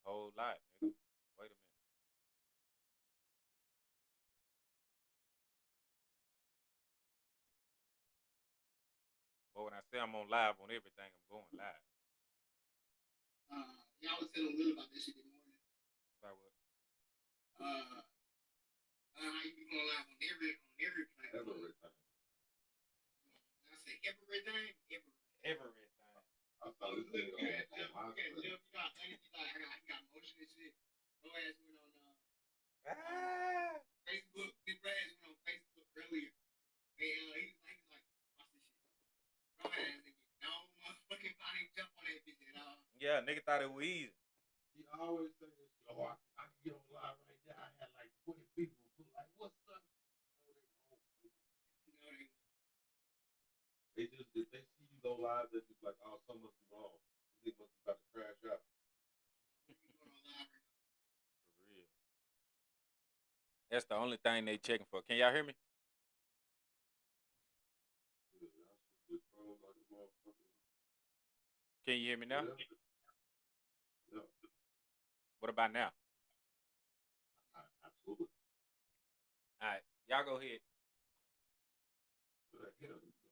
whole lot, nigga. Wait a minute. But when I say I'm on live on everything, I'm going live. Yeah, I was telling Will about this shit this morning. About what? How you be going live on every platform. Everything. I say everything. Everything. I thought this thing You had on my left, screen. you got he got motion and shit. No ass went on Ah. Facebook. His ass went on Facebook earlier. And he was like, watch this shit. No ass nigga. No motherfucking body jump on that bitch at all. Yeah, nigga thought it was easy. He always say this, oh, I can get on live right there. I had like 20 people who like, what's up? No, they They just, if they see you go live, they're just like, oh, something must be wrong. You think must be about to crash out. you going on live right now. For real. That's the only thing they checking for. Can y'all hear me? Yeah, that shit just froze like a motherfucker. Can you hear me now? Yeah. What about now? Absolutely. All right, y'all go ahead. Where the hell did you go?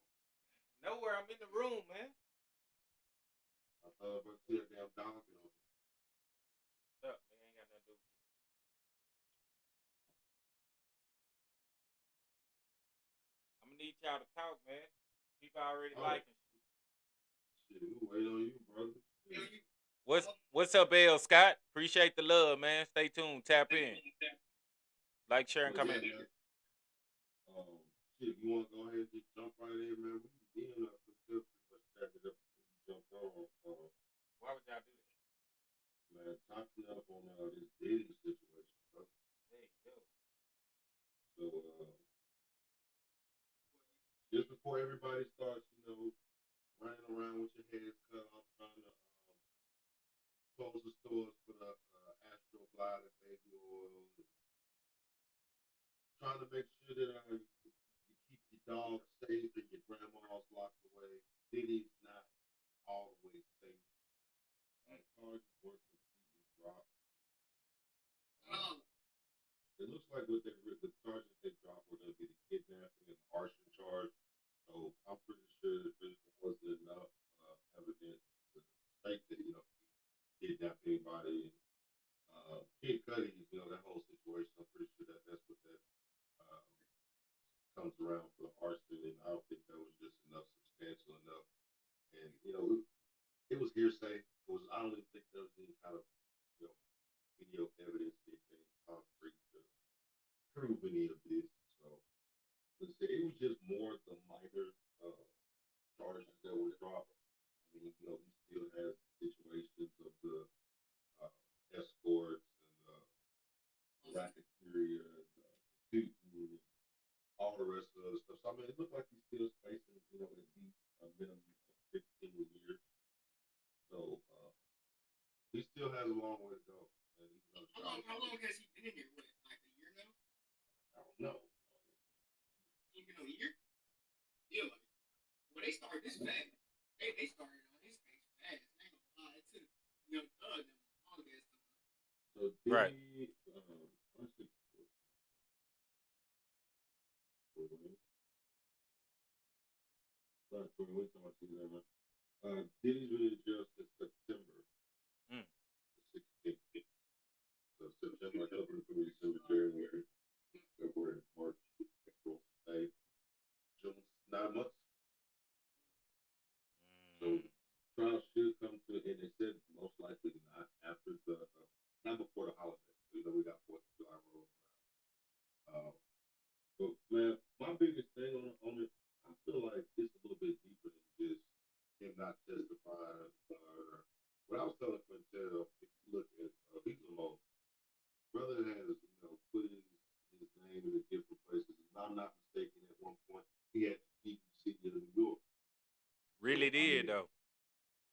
Nowhere. I'm in the room, man. I thought about see that damn dog get on. Look, nigga ain't got nothing to do with you. I'm gonna need y'all to talk, man. People already liking shit. Shit, we wait on you, brother. You know, you What's up, L Scott? Appreciate the love, man. Stay tuned. Tap in. Like, share, and comment. Shit, you want to go ahead and just jump right in, man? We being up until pretty much stacked it up and jump on. Why would y'all do that? Man, talking up on this dating situation, bro. Hey, yo. So, just before everybody starts, running around with your heads cut off, trying to close the stores for the Astroglide and baby oil, and trying to make sure that you keep your dog safe and your grandma's locked away. Diddy's not always safe. Charges were completely dropped. It looks like the charges they dropped were going to be the kidnapping and the arson charge. So I'm pretty sure that there wasn't enough evidence to state that he kidnapped anybody. Kid Cudi, that whole situation. I'm pretty sure that's what that comes around for the arson, and I don't think that was just enough, substantial enough. And it was hearsay. I don't even think there was any kind of video evidence, anything concrete to prove any of this. So it was just more the minor charges that were dropped. I mean, he still has situations of the escorts and racketeering and shooting and all the rest of the other stuff. So I mean, it looked like he's still facing, at least a minimum of 15 years. So he still has a long way to go. And how long has he been in here? What, like a year now? I don't know. Ain't been a year? Yeah, like, when they started this fast, they started on this case fast. I ain't gonna lie to Young Thug them all this time. So Right. Let's see. Diddy's been in jail since September the 16th. So September, October, November, December, January, February, March, April, May, June, 9 months. So trial should come to, and they said most likely not after not before the holiday. So we got 4th of July rolling around. But man, my biggest thing on it, I feel like it's a little bit deeper than just him not testifying. What I was telling Quintel, if you look at he's alone. Brother has put his name in different places. If I'm not mistaken, at one point he had to keep the city of New York. Really did, though.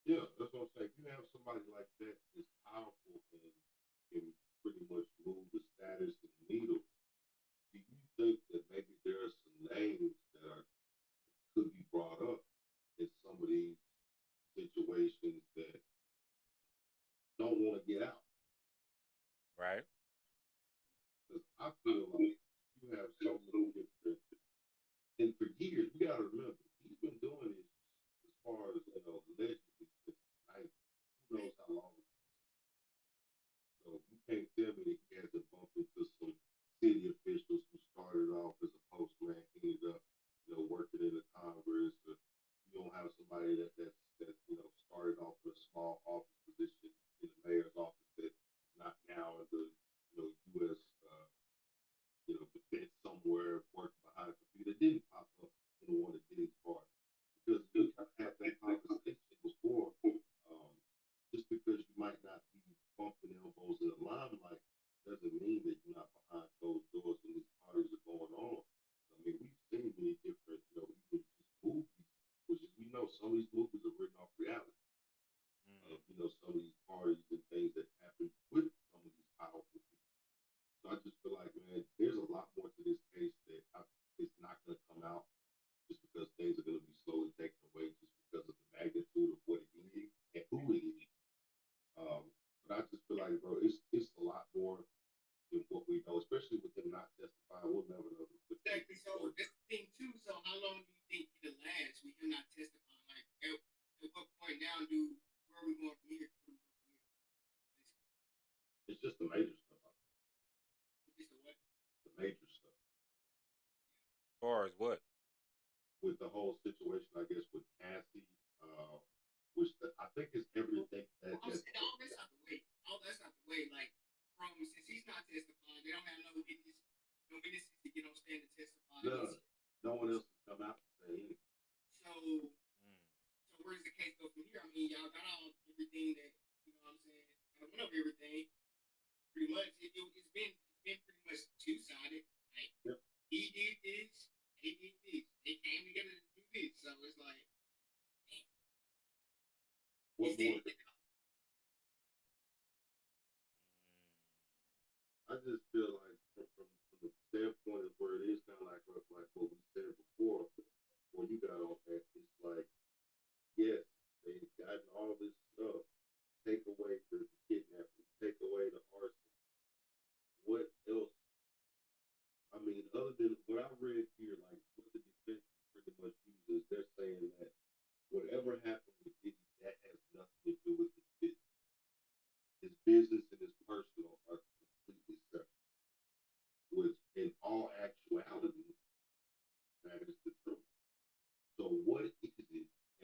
Yeah, that's what I'm saying. You have somebody like that that's powerful and can pretty much move the status and the needle. Do you think that maybe there are some names that could be brought up in some of these situations that don't want to get out? Right. Because I feel like you have so many different, and for years, you got to remember, he's been doing this as far as, allegedly since like, who knows how long. So you can't tell me that he hasn't bumped into some city officials who started off as a postman, ended up, working in the Congress. Or you don't have somebody that started off with a small office position in the mayor's office that's not now in the U.S. Defense somewhere working behind a computer. It didn't pop up in one of Diddy's parties because we kind of had that conversation before. Um, just because you might not be bumping elbows in the limelight doesn't mean that you're not behind closed doors when these parties are going on. I mean, we've seen many different, even just movies, which is we know some of these movies are written off reality. Some of these parties and things that happen with some of these powerful people. So I just feel like, man, there's a lot more to this case that it's not going to come out just because things are going to be slowly taken away just because of the magnitude of what it is and who it is. But I just feel like, bro, it's a lot more than what we know, especially with him not testifying. We'll never know. Exactly. So that's the thing too. So how long do you think it'll last with him not testifying? Like at what point now where are we going from here? It's just the major stuff. Just a what? The major stuff. As far as what? With the whole situation, I guess, with Cassie, which I think is everything that. All that's out the way. All that's out the way. Like since he's not testifying, they don't have no witnesses to get on stand to testify. No one else has come out to say anything. So where does the case go from here? I mean, y'all got all everything that what I'm saying. I went over everything. Pretty much, it's been pretty much two-sided. Like yep. He did this, they did this. They came together to do this. So it's like, man. What more? I just feel like from the standpoint of where it is kind of like what we said before you got on that, it's like, yes, they've gotten all this stuff, take away the kidnapping, take away the arson. What else? I mean, other than what I read here, like what the defense pretty much uses, they're saying that whatever happened with Diddy, that has nothing to do with his business. His business and his personal are completely separate. Which, in all actuality, that is the truth. So, what is it,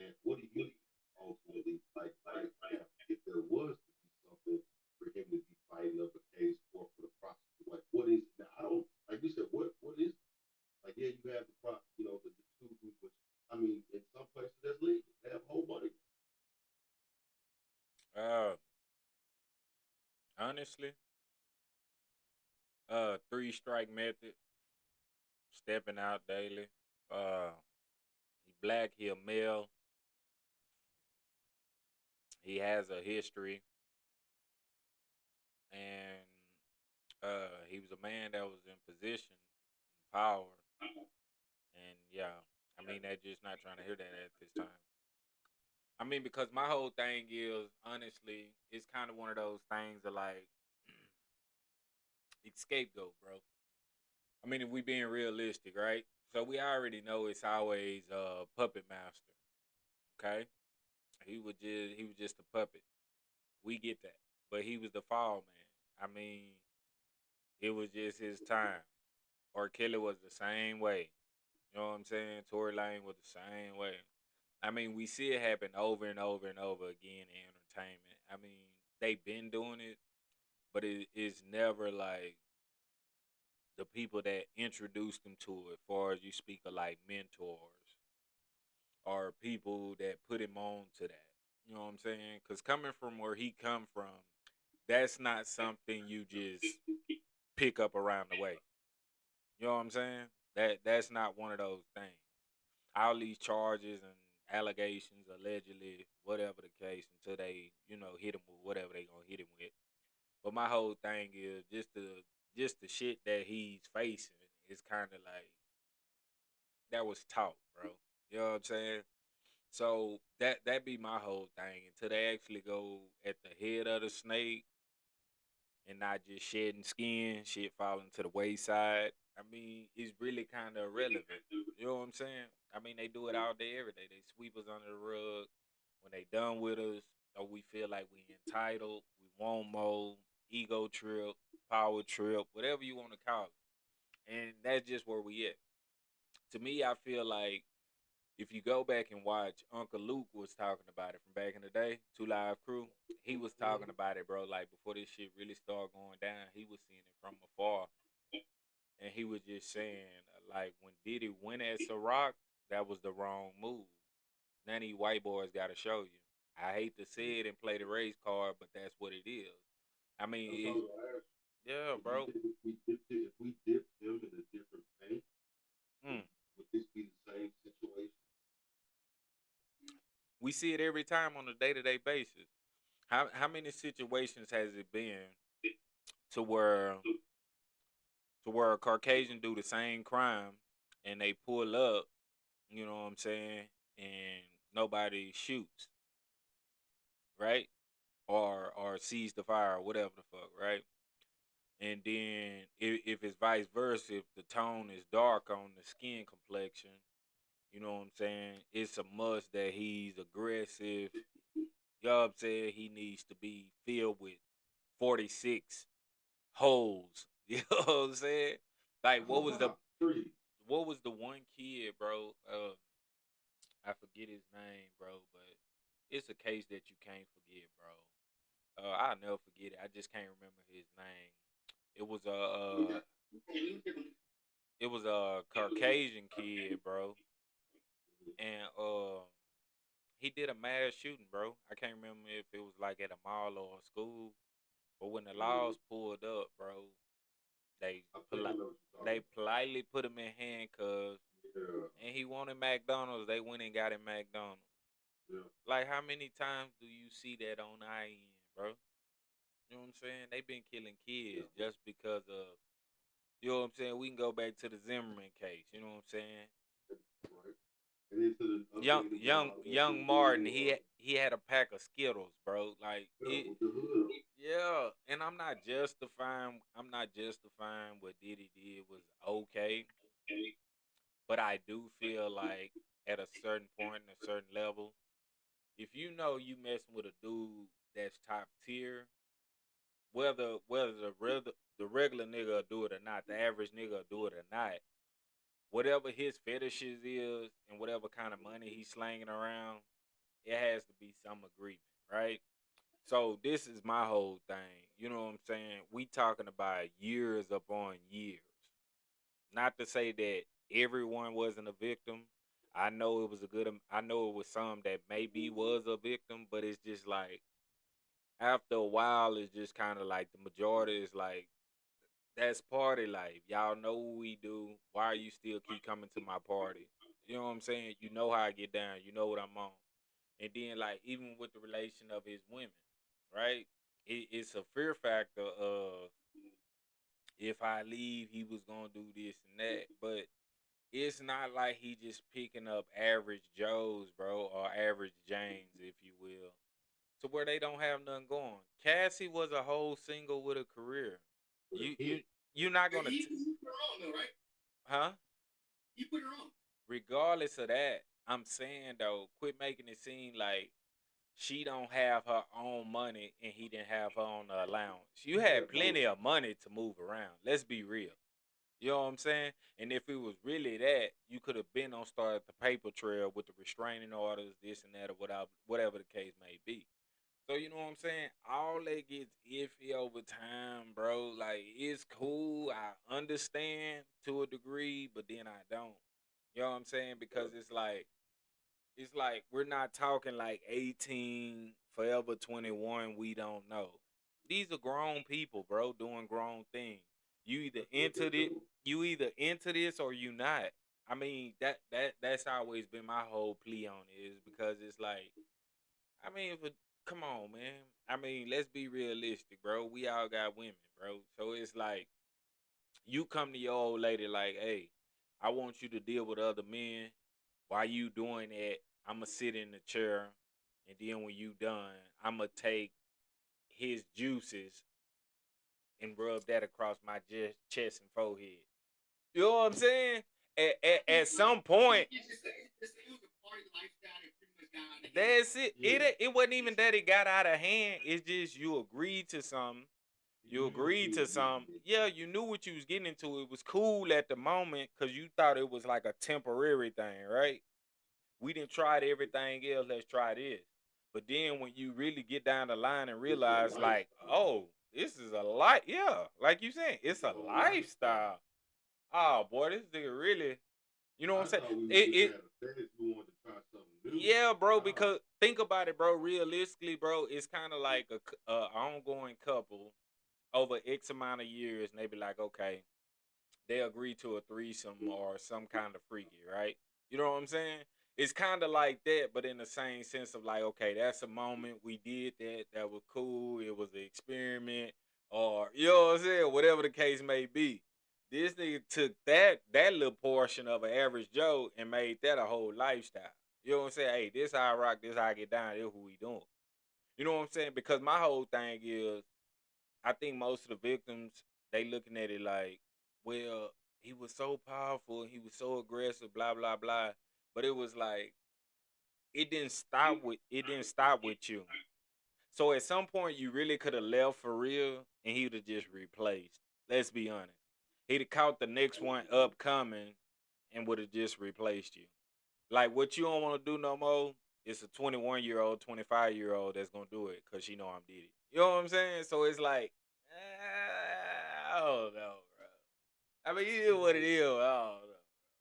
and what do you ultimately like right now? If there was to be something for him to be fighting up a case or for the prosecutor, like what is it? Now, I don't like you said. What is it? Like, yeah, you have the the two group, which I mean, in some places that's legal. They have a whole bunch. Honestly, 3 strike method, stepping out daily. He black, he a male. He has a history, and he was a man that was in position, power, and yeah, I mean they just not trying to hear that at this time. I mean because my whole thing is honestly, it's kind of one of those things that like scapegoat, bro. I mean if we being realistic, right? So we already know it's always puppet master. Okay, he was just a puppet. We get that, but he was the fall man. I mean, it was just his time. R. Kelly was the same way. You know what I'm saying? Tory Lane was the same way. I mean, we see it happen over and over and over again in entertainment. I mean, they've been doing it, but it's never like the people that introduced them to it. Far as you speak of like mentors or people that put him on to that. You know what I'm saying? Because coming from where he come from, that's not something you just pick up around the way. You know what I'm saying? That's not one of those things. All these charges and allegations, allegedly, whatever the case, until they, hit him with whatever they gonna hit him with. But my whole thing is just the shit that he's facing is kind of like that was taught, bro. You know what I'm saying? So that be my whole thing. Until they actually go at the head of the snake and not just shedding skin, shit falling to the wayside. I mean, it's really kind of irrelevant. You know what I'm saying? I mean, they do it all day, every day. They sweep us under the rug when they done with us, or we feel like we entitled, we want more, ego trip, power trip, whatever you want to call it. And that's just where we at. To me, I feel like if you go back and watch, Uncle Luke was talking about it from back in the day, Two Live Crew. He was talking about it, bro. Like before this shit really started going down, he was seeing it from afar, and he was just saying, like when Diddy went at Ciroc, that was the wrong move. None of you white boys got to show you. I hate to say it and play the race card, but that's what it is. I mean, That's all I ask. yeah, If bro. if we dipped him in a different paint, Mm. would this be the same situation? We see it every time on a day to day basis. How many situations has it been to where a Caucasian do the same crime and they pull up, you know what I'm saying, and nobody shoots, right? Or sees the fire or whatever the fuck, right? And then if it's vice versa, if the tone is dark on the skin complexion, you know what I'm saying, it's a must that he's aggressive. You know what I'm saying? He needs to be filled with 46 holes. You know what I'm saying? Like what was the one kid, bro? I forget his name, bro, but it's a case that you can't forget, bro. I'll never forget it. I just can't remember his name. It was a Caucasian kid, bro, and he did a mass shooting, bro. I can't remember if it was like at a mall or a school, but when the laws pulled up, bro, they they politely put him in handcuffs, Yeah, and he wanted McDonald's. They went and got him McDonald's. yeah. Like, how many times do you see that on our end, bro? You know what I'm saying? They been killing kids just because of, you know what I'm saying? We can go back to the Zimmerman case. You know what I'm saying? Right. And then to the Young updated young young Martin, he had a pack of Skittles, bro. Like yeah, it, with the hood. yeah. And I'm not justifying what Diddy did was okay, but I do feel like at a certain point, a certain level, if you know you messing with a dude that's top tier, whether the regular nigga will do it or not, the average nigga will do it or not, whatever his fetishes is and whatever kind of money he's slanging around, it has to be some agreement, right? So this is my whole thing. You know what I'm saying? We talking about years upon years. Not to say that everyone wasn't a victim. I know it was I know it was some that maybe was a victim, but it's just like after a while, it's just kind of like the majority is like, that's party life. Y'all know what we do. Why you still keep coming to my party? You know what I'm saying? You know how I get down. You know what I'm on. And then like even with the relation of his women, right? It's a fear factor of if I leave, he was gonna do this and that. But it's not like he just picking up average Joes, bro, or average Janes, if you will, to where they don't have nothing going. Cassie was a whole single with a career. You're not gonna, He put her on though, right? huh? He put her on. Regardless of that, I'm saying though, quit making it seem like she don't have her own money and he didn't have her own allowance. You had plenty of money to move around. Let's be real. You know what I'm saying? And if it was really that, you could have been on start the paper trail with the restraining orders, this and that, or whatever the case may be. So you know what I'm saying? All that gets iffy over time, bro. Like it's cool. I understand to a degree, but then I don't. You know what I'm saying? Because it's like we're not talking like 18, forever 21, we don't know. These are grown people, bro, doing grown things. You either into it, you either into this or you not. I mean, that's always been my whole plea on it is because it's like, I mean, come on, man. I mean, let's be realistic, bro. We all got women, bro. So it's like you come to your old lady like, hey, I want you to deal with other men. While you doing that, I'ma sit in the chair, and then when you done, I'ma take his juices and rub that across my chest and forehead. You know what I'm saying? At some point, It was a party lifestyle that pretty much got out of hand. that's it. Yeah. It wasn't even that it got out of hand. It's just you agreed to something. You agreed to something. Yeah, you knew what you was getting into. It was cool at the moment because you thought it was like a temporary thing, right? We didn't try everything else. Let's try this. But then when you really get down the line and realize, like, oh, this is a life. Yeah, like you saying, it's a lifestyle. Oh boy, this nigga really. You know what I'm saying? We wanted to try something new. Yeah, bro. Because think about it, bro. Realistically, bro, it's kind of like a ongoing couple over X amount of years, and they be like, okay, they agree to a threesome or some kind of freaky, right? You know what I'm saying? It's kind of like that, but in the same sense of like, okay, that's a moment we did that. That was cool. It was an experiment, or you know what I'm saying? Whatever the case may be. This nigga took that little portion of an average Joe and made that a whole lifestyle. You know what I'm saying? Hey, this how I rock. This how I get down. This who we doing. You know what I'm saying? Because my whole thing is, I think most of the victims they looking at it like, well, he was so powerful, he was so aggressive, blah blah blah. But it was like it didn't stop with you. So at some point you really could have left for real, and he would have just replaced. Let's be honest. He'd have caught the next one upcoming and would have just replaced you. Like what you don't want to do no more. It's a 21-year-old, 25-year-old that's gonna do it because she know I'm did it. You know what I'm saying? So it's like, I don't know, bro. I mean, it is what it is. I don't know.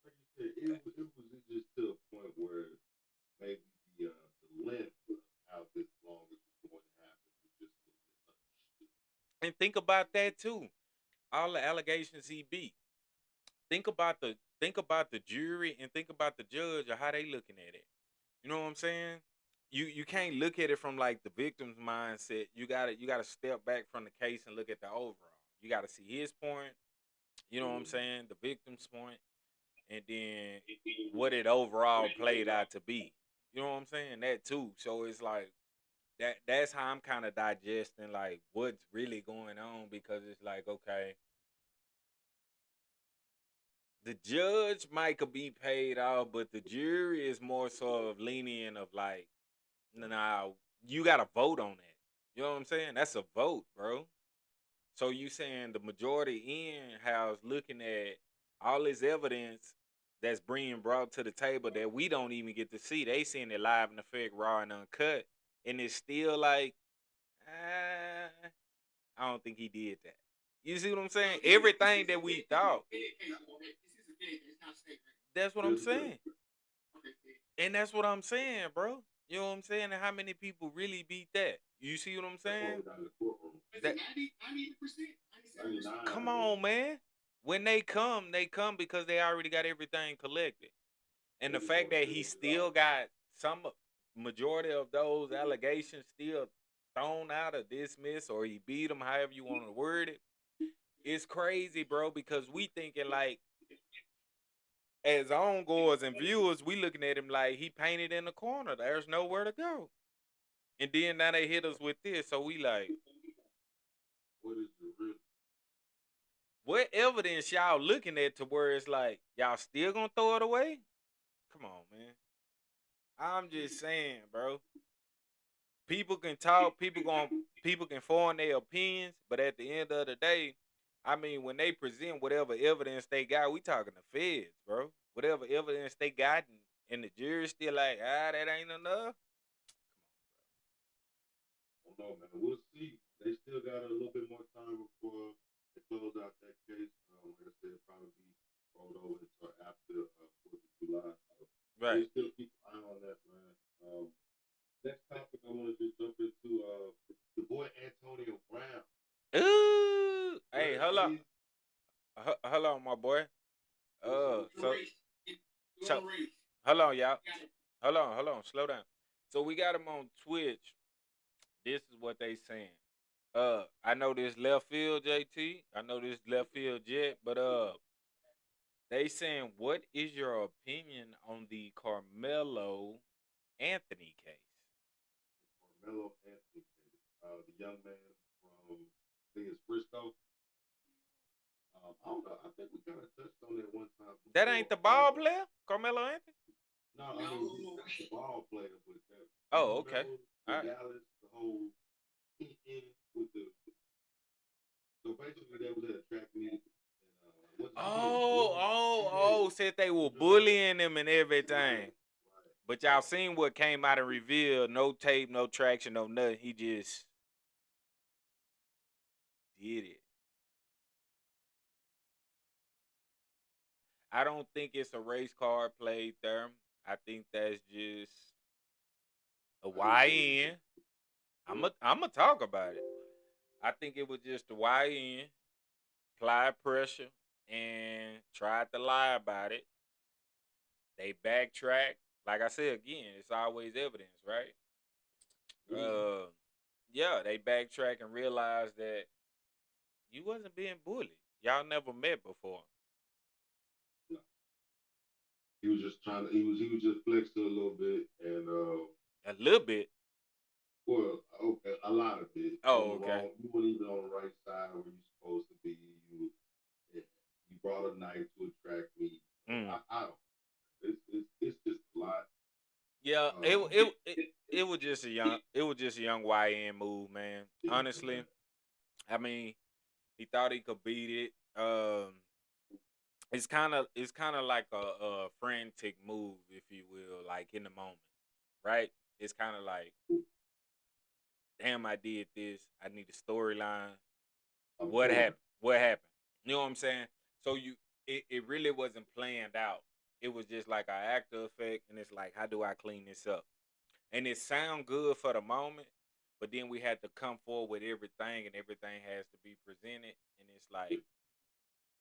Like you said, it was just to a point where maybe the length of how this long is going to happen was just a little bit understood. And think about that too. All the allegations he beat. Think about the jury and think about the judge or how they looking at it. You know what I'm saying? You can't look at it from like the victim's mindset. You gotta step back from the case and look at the overall. You gotta see his point. You know what I'm saying? The victim's point, and then what it overall played out to be. You know what I'm saying? That too. So it's like that's how I'm kind of digesting like what's really going on because it's like okay, the judge might could be paid off, but the jury is more so of lenient of like, nah, you got to vote on that. You know what I'm saying? That's a vote, bro. So you saying the majority in house looking at all this evidence that's being brought to the table that we don't even get to see. They seeing it live in effect, raw and uncut, and it's still like, ah, I don't think he did that. You see what I'm saying? Everything that we thought. This is a big. It's not state. That's what I'm saying. Okay. And that's what I'm saying, bro. You know what I'm saying? And how many people really beat that? You see what I'm saying? That 90%, 97%. Come on, man. When they come because they already got everything collected. And the fact that he still got some majority of those allegations still thrown out or dismissed or he beat them, however you want to word it, it's crazy, bro, because we thinking like as ongoers and viewers, we looking at him like he painted in the corner. There's nowhere to go. And then now they hit us with this, so we like, What is the real? what evidence y'all looking at to where it's like y'all still gonna throw it away? Come on, man. I'm just saying, bro. People can talk, people can form their opinions, but at the end of the day, I mean, when they present whatever evidence they got, we talking the feds, bro. Whatever evidence they got, and the jury's still like, that ain't enough. I don't know, man. We'll see. They still got a little bit more time before they close out that case. Like I said, it'll probably be rolled over until after 4th of July. So Right. we still keep an eye on that, man. Next topic I wanted to jump into the boy Antonio Brown. Ooh, hey, hold on, hold on, my boy. So hold on, y'all. Hold on, slow down. So we got him on Twitch. This is what they saying. I know this left field, JT. I know this left field, Jet. But they saying, what is your opinion on the Carmelo Anthony case? Carmelo Anthony, the young man from I think it's Frisco. I don't know. I think we kind of touched on that one time That ain't before. the ball player, Carmelo Anthony. No, I mean he's not the ball player, but that. Oh, You okay. remember All the right. Dallas, the whole with the. So basically, they was at a track meet, and was he getting bullied? Yeah. Said they were Remember that? bullying him and everything. Right. But y'all seen what came out and revealed? No tape, no traction, no nothing. He just did it. I don't think it's a race card played there. I think that's just a YN. I'm gonna talk about it. I think it was just a YN, applied pressure, and tried to lie about it. They backtrack. Like I said again, it's always evidence, right? Yeah, they backtrack and realize that you wasn't being bullied. Y'all never met before. No. He was just trying to. He was just flexing a little bit, and A little bit. well, okay, a lot of it. Oh, On the okay. wrong, you weren't even on the right side where you're supposed to be. You brought a knife to a track meet. I don't. It's just a lot. Yeah, Um, it was just a young YN move, man. Honestly, I mean, he thought he could beat it. It's kind of like a frantic move, if you will, like in the moment, right? It's kind of like, damn, I did this. I need a storyline. I'm What sure. happened? What happened? You know what I'm saying? So it really wasn't planned out. It was just like an actor effect, and it's like, how do I clean this up? And it sound good for the moment, but then we had to come forward with everything, and everything has to be presented, and it's like,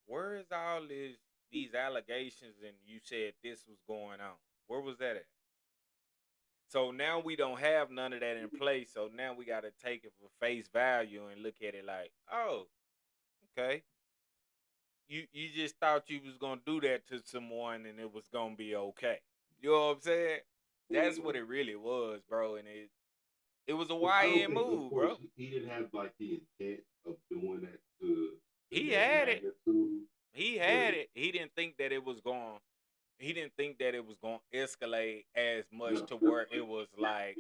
where is all these allegations? And you said this was going on. Where was that at? So now we don't have none of that in place. So now we got to take it for face value and look at it like, oh, okay. You just thought you was gonna do that to someone and it was gonna be okay. You know what I'm saying? That's what it really was, bro. And it was a I don't YN think, of move, course, bro. he didn't have like the intent of doing that to He that had it. magnitude. He had it. He didn't think that it was going. He didn't think that it was going to escalate as much to where it was like.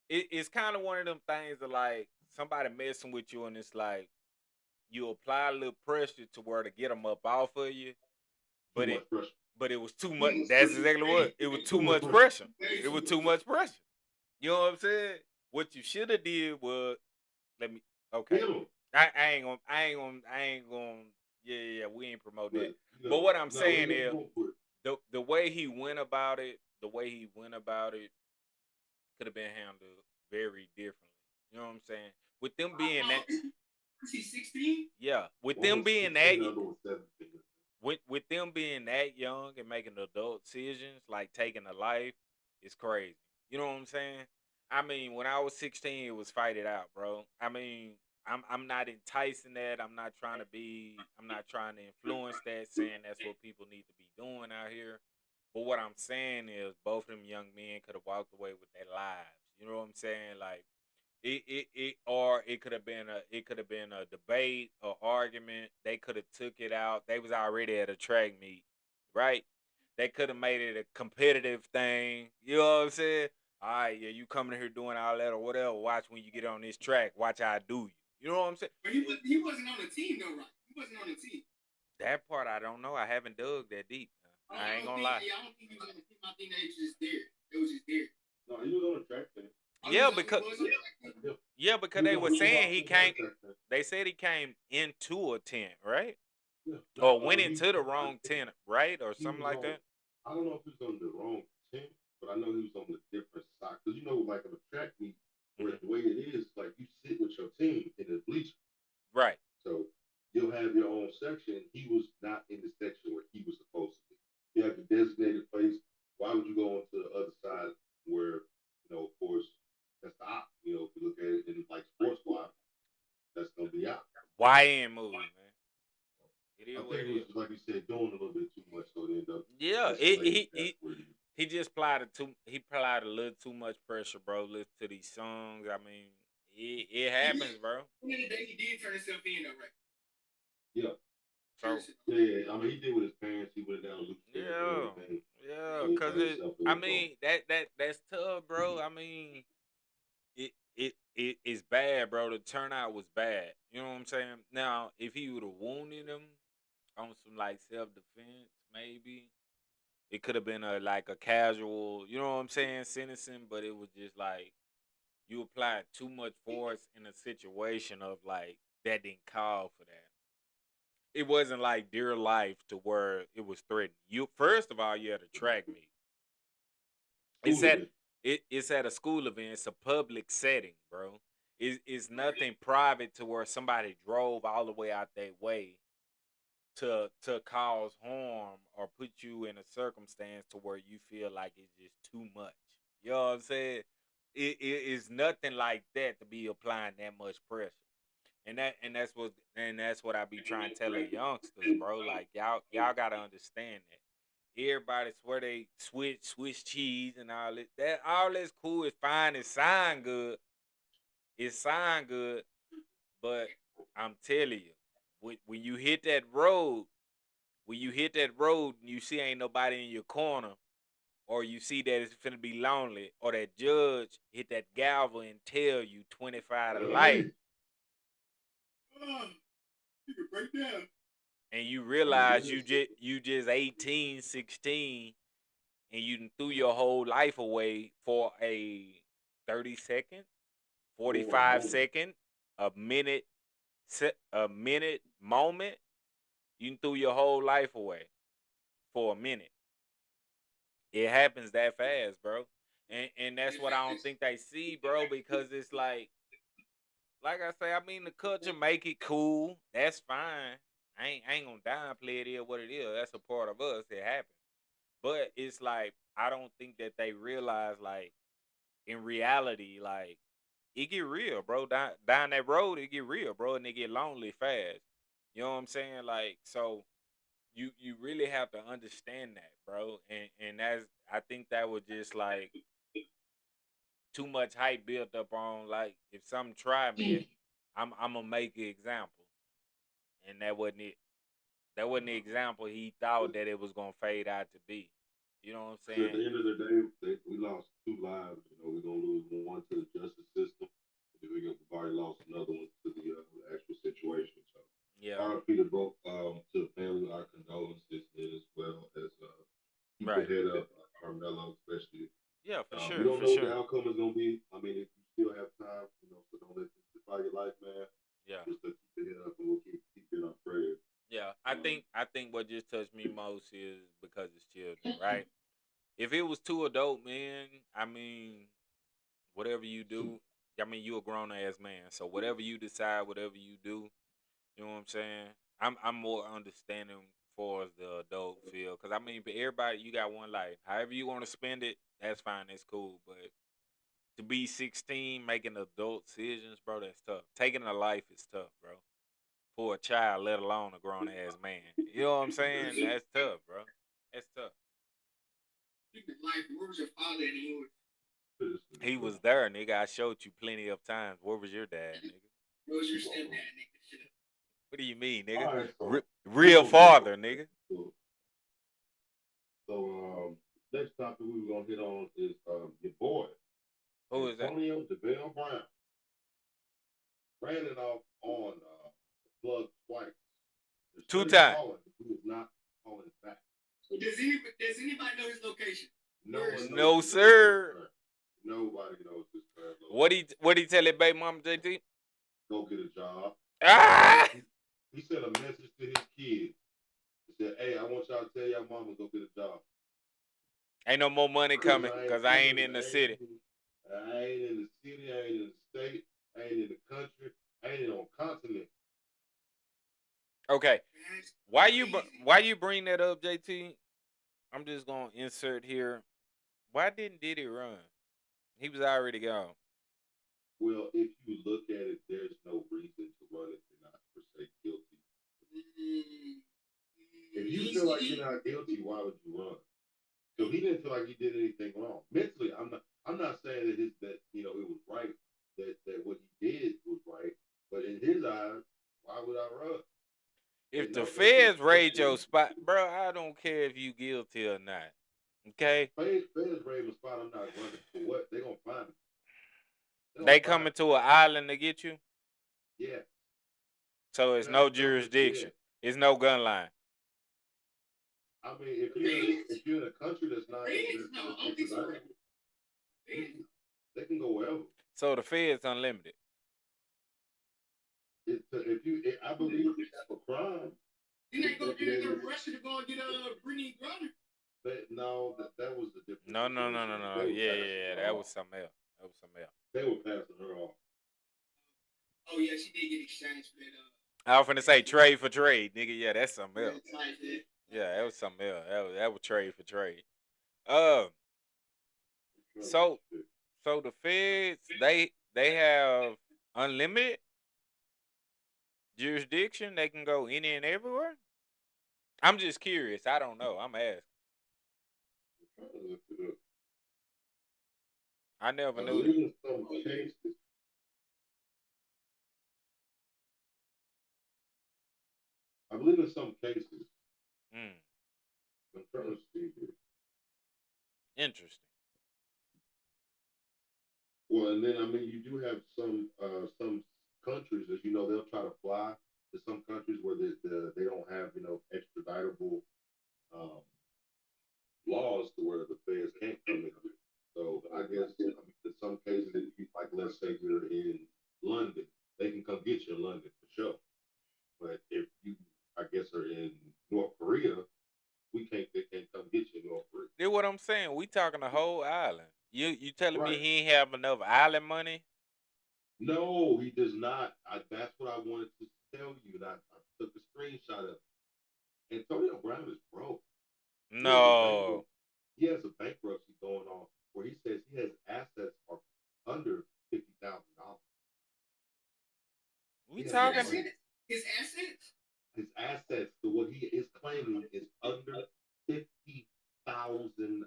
It's kind of one of them things that like somebody messing with you and it's like you apply a little pressure to where to get them up off of you, Too but it much pressure. but it was too much. That's exactly what it was. Too much pressure. It was too much pressure. You know what I'm saying? What you should have did was let me. Okay, Hit him. I ain't gonna. Yeah. We ain't promoting that. But, But what I'm no, saying we is go for it. the way he went about it, could have been handled very differently. You know what I'm saying? With them being that, Is he 16? yeah, with One them was being 16, that, the other was 17. with them being that young and making adult decisions, like taking a life, it's crazy. You know what I'm saying? I mean, when I was 16, it was fight it out, bro. I mean, I'm not enticing that. I'm not trying to influence that, saying that's what people need to be doing out here. But what I'm saying is both of them young men could have walked away with their lives. You know what I'm saying? Like or it could have been a debate or argument. They could have took it out. They was already at a track meet, right? They could have made it a competitive thing. You know what I'm saying? All right, yeah, you coming here doing all that or whatever. Watch when you get on this track. Watch how I do you. You know what I'm saying? But he wasn't on the team though, right? He wasn't on the team. That part I don't know. I haven't dug that deep. I ain't gonna lie. Yeah, I don't think he was on the team. I think they was just there. It was just there. No, he was on the track team. Yeah, because they were saying he came. Track team. They said he came into a tent, right? Yeah. Or went into the wrong tent, right? Or something like that. I don't know if he was on the wrong team, but I know he was on the different side. Because you know, like in a track meet, where the way it is, like you sit with your team in the bleacher. Right. So you'll have your own section. He was not in the section where he was supposed to be. You have the designated place. Why would you go onto the other side where, of course, that's the op. If you look at it in like sports wise, that's gonna be out. YN move, man. It is I what think it it is. was like you said, doing a little bit too much, so they end up. Yeah, he just applied a little too much pressure, bro. Listen to these songs. I mean, it happens, bro. He did turn himself in, though, right? Yeah. So Yeah, I mean, he did with his parents. He went down Luke's parents and yeah, everything. yeah, So he cause turned himself in I with them. mean that's tough, bro. I mean it is bad, bro. The turnout was bad. You know what I'm saying? Now, if he would have wounded him on some like self defense, maybe it could have been a like a casual, you know what I'm saying, sentencing. But it was just like you applied too much force in a situation of like that didn't call for that. It wasn't like dear life to where it was threatened. You first of all, you had a track meet. It's School at event. it's at a school event. It's a public setting, bro. It's nothing private to where somebody drove all the way out their way to cause harm or put you in a circumstance to where you feel like it's just too much. You know what I'm saying? It is nothing like that to be applying that much pressure. And that's what I be trying to tell the youngsters, bro. Like y'all gotta understand that. Everybody swear they Swiss cheese and all that. That all that's cool. It's fine. It sound good. It sound good. But I'm telling you, when you hit that road, and you see ain't nobody in your corner, or you see that it's finna be lonely, or that judge hit that gavel and tell you 25 to life, You can break down. and you realize you just 18, 16, and you done threw your whole life away for a 30-second, 45-second, a minute, a minute moment. You done threw your whole life away for a minute. It happens that fast, bro. And that's what I don't think they see, bro, because it's like I say, I mean the culture make it cool. That's fine. I ain't gonna downplay it is what it is. That's a part of us. It happens. But it's like I don't think that they realize like in reality, like it get real, bro. Down that road, it get real, bro, and it get lonely fast. You know what I'm saying? Like so you really have to understand that, bro. And that's I think that was just like too much hype built up on like if something try me, I'm gonna make an example, and that wasn't it. That wasn't the example he thought that it was gonna fade out to be. You know what I'm So at saying? the end of the day, we lost two lives. You know, we're gonna lose one to the justice system, and then we've already lost another one to the actual situation. So, Yeah. RIP to both to the family. Our condolences, as well as keep your Right. head up, Carmelo, especially. Yeah, for We sure, don't for know what the sure. outcome is gonna be. I mean, if you still have time, you know, so don't let this define your life, man. Yeah. Just keep your head up, and we'll keep in our prayers. Yeah. I think what just touched me most is because it's children, right? If it was two adult men, I mean, whatever you do, I mean, you a grown ass man. So whatever you decide, whatever you do, you know what I'm saying? I'm more understanding for as the adult feel. Cause I mean, but everybody, you got one life. However you want to spend it, that's fine, that's cool. But to be 16, making adult decisions, bro, that's tough. Taking a life is tough, bro. For a child, let alone a grown ass man. You know what I'm saying? That's tough, bro. That's tough. Speaking of life, where was your father and he was? He was there, nigga. I showed you plenty of times. Where was your dad, nigga? Where was your stepdad, nigga? Shit. What do you mean, All nigga? right, so Real father, nigga. So, next topic we were gonna hit on is your boy Who is that? Antonio DeVale Brown ran it off on the plug twice. Two Concerning time. calling, he is not calling back. Does anybody know his location? No Where one is- knows No, his sir. current. Nobody knows his current What he tell it, baby mama JT? Go get a job. Ah! He sent a message to his kids. He said, "Hey, I want y'all to tell y'all mama go get a job. Ain't no more money coming because I ain't coming. in the city. I ain't in the city. I ain't in the state. I ain't in the country. I ain't on continent." Okay, That's why crazy. you bring that up, JT? I'm just gonna insert here. Why didn't Diddy run? He was already gone. Well, if you look at it, there's no reason to run if you're not per se guilty. Mm, If you feel like you're not guilty, why would you run? So he didn't feel like he did anything wrong. Mentally, I'm not saying that it was right, that what he did was right, but in his eyes, why would I run? If the No, feds raid listen, your spot, bro, I don't care if you guilty or not. Okay, Feds raid my spot. I'm not running for what? They gonna find me. they Find coming to an island to get you, Yeah. so it's Fast no numbers, jurisdiction. yeah. It's no gun line. I mean, if you're in a country that's not extradited, they can go wherever. So the feds unlimited. I believe for crime. Didn't they go to Russia to go and get Brittany Griner? No, that was the difference. No. Yeah. That was something else. They were passing her off. Oh yeah, she did get exchanged for that. I was finna say trade for trade, nigga. Yeah, that's something else. Yeah, that was something else. That was trade for trade. So the feds they have unlimited jurisdiction. They can go any and everywhere. I'm just curious. I don't know. I'm asking. I'm trying to look it up. I never I knew. believe in some cases. I believe in some cases. I'm trying to see here. Interesting. Well, and then I mean, you do have some countries, as you know, they'll try to fly to some countries where they don't have extraditable laws to where the feds can't come in. So I guess in some cases, if you, like let's say you're in London, they can come get you in London for sure. But if you, I guess, are in North Korea, they can't come get you in North Korea. That's what I'm saying. We talking the whole island. You telling me Right. he ain't have enough island money? No, he does not. That's what I wanted to tell you. And I took a screenshot of it. Antonio Brown is broke. No. He has a bankruptcy going on where he says he has assets are under $50,000. We talking his assets. His assets, to what he is claiming, is under $50,000.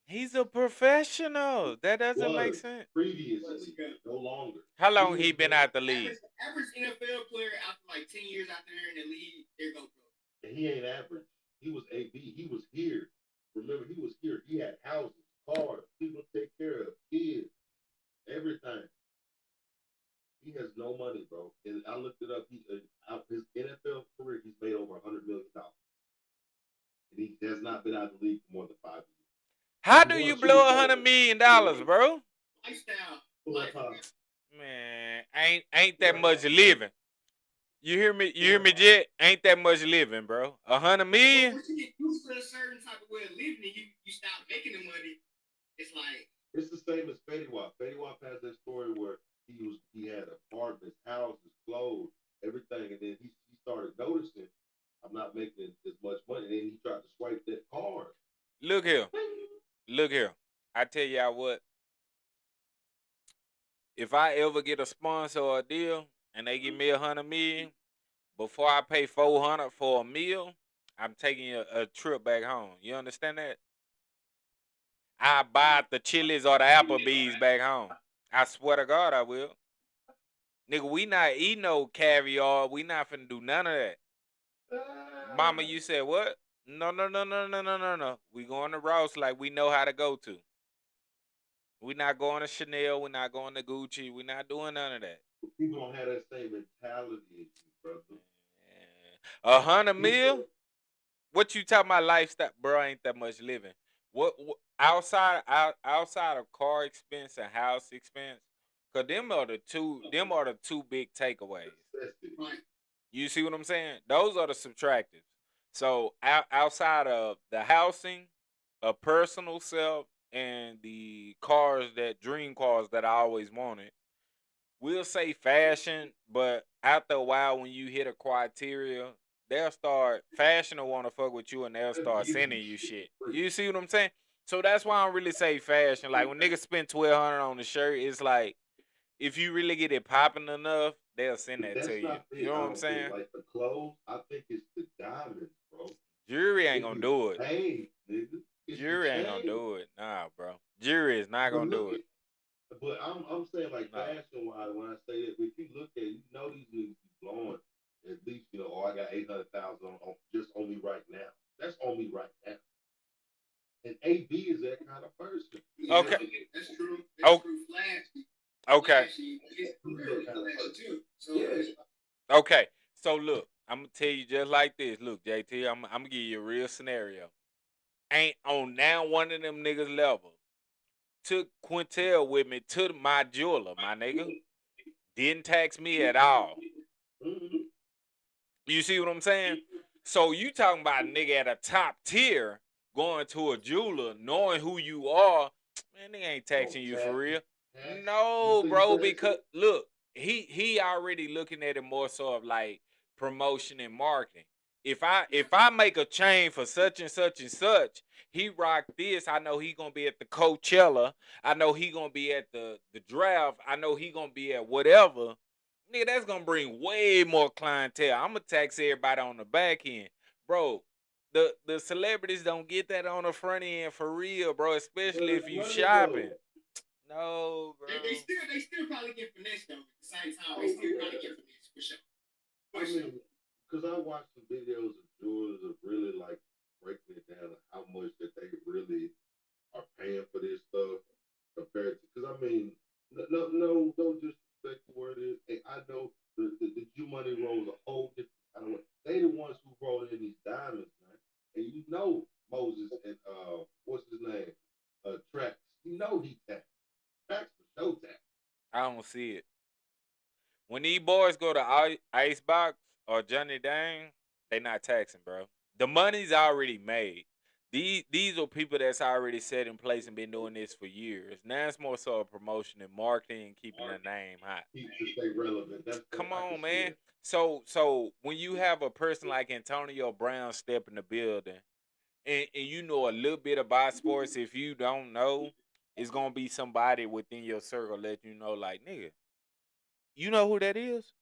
He's a professional. That doesn't make sense. Previously, no longer. How long he been out the league? Average NFL player after like 10 years out there in the league, there go pro. And he ain't average. He was AB. He was here. Remember, he was here. He had houses, cars, people to take care of, kids, everything. He has no money, bro. And I looked it up. His NFL career, he's made over $100 million. And he has not been out of the league for more than 5 years. How do you blow $100 million, bro? Lifestyle. Man, ain't that much living. You hear me, Jet? Ain't that much living, bro. $100 million? Once you get used to a certain type of way of living and you stop making the money, it's like it's the same as Fetty Wap. Fetty Wap has that story where he had apartments, houses, clothes, everything, and then he started noticing I'm not making as much money. And then he tried to swipe that card. Look here. I tell y'all what. If I ever get a sponsor or a deal and they give me $100 million, before I pay $400 for a meal, I'm taking a trip back home. You understand that? I buy the Chili's or the Applebee's back home. I swear to God I will. Nigga, we not eating no caviar. We not finna do none of that. Mama, you said what? No. We going to Ross like we know how to go to. We not going to Chanel. We not going to Gucci. We not doing none of that. People don't have that same mentality as you, brother. $100 million? What you talking about lifestyle, bro? Ain't that much living. What outside of car expense and house expense? Cause them are the two big takeaways. You see what I'm saying? Those are the subtractives. So outside of the housing, a personal self, and the dream cars that I always wanted, we'll say fashion, but after a while when you hit a criteria, fashion will want to fuck with you and they'll start sending you shit. You see what I'm saying? So that's why I don't really say fashion. Like when niggas spend $1,200 on the shirt, it's like if you really get it popping enough, they'll send that to you. You know what I'm saying? Like the clothes, I think it's the diamonds, bro. Jewelry ain't gonna do it. Hey, nigga. Jewelry ain't gonna do it. Nah, bro. Jewelry is not gonna do it. But I'm saying like fashion wise, when I say that, if you look at it, you know these niggas be blowing at least, I got $800,000 Okay. That's true. Oh. That's true. Flashy. Okay. Flashy. It's very flashy too. So Okay. So look, I'm gonna tell you just like this. Look, JT, I'm gonna give you a real scenario. Ain't on now one of them niggas level. Took Quintel with me to my jeweler, my nigga. Didn't tax me at all. You see what I'm saying? So you talking about a nigga at a top tier going to a jeweler, knowing who you are, man, they ain't taxing you for real. No, bro, because look, he already looking at it more so of like promotion and marketing. If I make a chain for such and such and such, he rock this. I know he gonna be at the Coachella. I know he gonna be at the draft. I know he gonna be at whatever. Nigga, that's gonna bring way more clientele. I'm gonna tax everybody on the back end, bro. The celebrities don't get that on the front end for real, bro. Especially if you shopping. No, bro. they still probably get finesse though. At the same time, they still probably get finesse for sure. I mean, because I watched some videos of jewelers of really like breaking it down of how much that they really are paying for this stuff compared to. Because I mean, no disrespect to where it is. Hey, I know the Jew money rolls a whole different kind of way. They the ones who roll in these diamonds, man. And you know Moses and what's his name, Trax. You know he tax. Tax for show tax. I don't see it. When these boys go to Icebox or Johnny Dang, they not taxing, bro. The money's already made. These are people that's already set in place and been doing this for years. Now it's more so a promotion and marketing and keeping their name hot. To stay relevant. Come on, man. So when you have a person like Antonio Brown step in the building, and you know a little bit about sports, if you don't know, it's gonna be somebody within your circle let you know, like, nigga, you know who that is?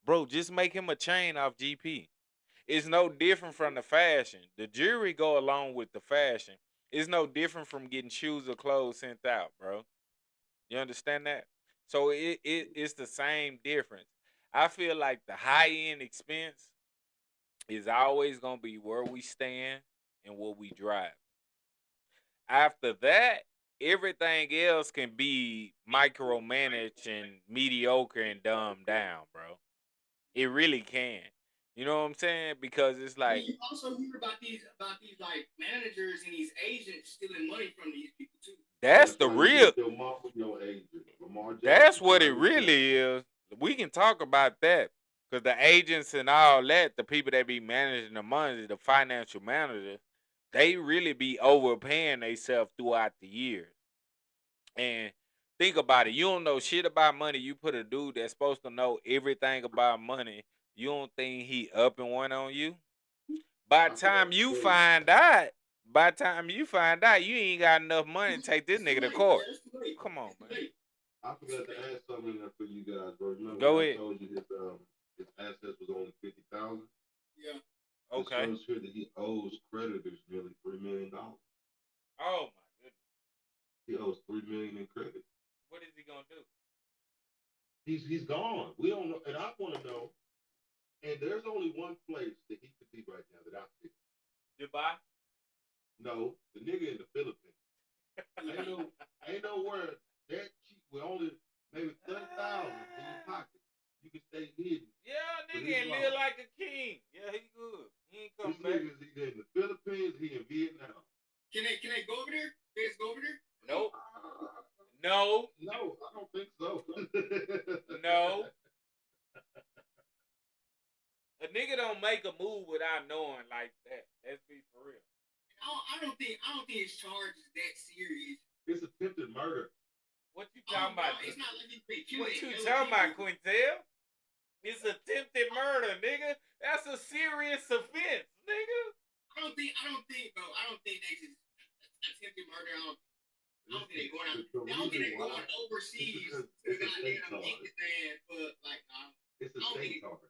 Bro, just make him a chain off GP. It's no different from the fashion. The jewelry go along with the fashion. It's no different from getting shoes or clothes sent out, bro. You understand that? So it's the same difference. I feel like the high end expense is always gonna be where we stand and what we drive. After that, everything else can be micromanaged and mediocre and dumbed down, bro. It really can. You know what I'm saying? Because it's like, you also hear about these like managers and these agents stealing money from these people too. that's the real. That's what it really is. We can talk about that because the agents and all that, the people that be managing the money, the financial managers, they really be overpaying themselves throughout the year. And think about it. You don't know shit about money. You put a dude that's supposed to know everything about money. You don't think he up and one on you? By the time you find out, you ain't got enough money to take this nigga to court. Come on, man. I forgot to add something in there for you guys, bro. Remember Go when ahead. I told you his assets was only 50,000? Yeah. Okay. It shows here that he owes creditors nearly $3 million. Oh my goodness. He owes $3 million in credit. What is he gonna do? He's gone. We don't know, and I want to know. And there's only one place that he could be right now that I think. Dubai? No, the nigga in the Philippines. ain't nowhere that cheap with only maybe 30,000 in your pocket. You can stay hidden. Yeah, nigga, and live like a king. Yeah, he good. He ain't come this back. Nigga's either in the Philippines, he in Vietnam. Can they go over there? Can they go over there? Nope. No. No, I don't think so. No. A nigga don't make a move without knowing like that. Let's be for real. I don't think his charge is that serious. It's attempted murder. What you talking about? It's not like what you talking about, Quintel? It's attempted murder, nigga. That's a serious offense, nigga. I don't think, bro. I don't think they just attempted murder. I don't think they going out. I don't think they going overseas to goddamn Pakistan for like. It's a state charge.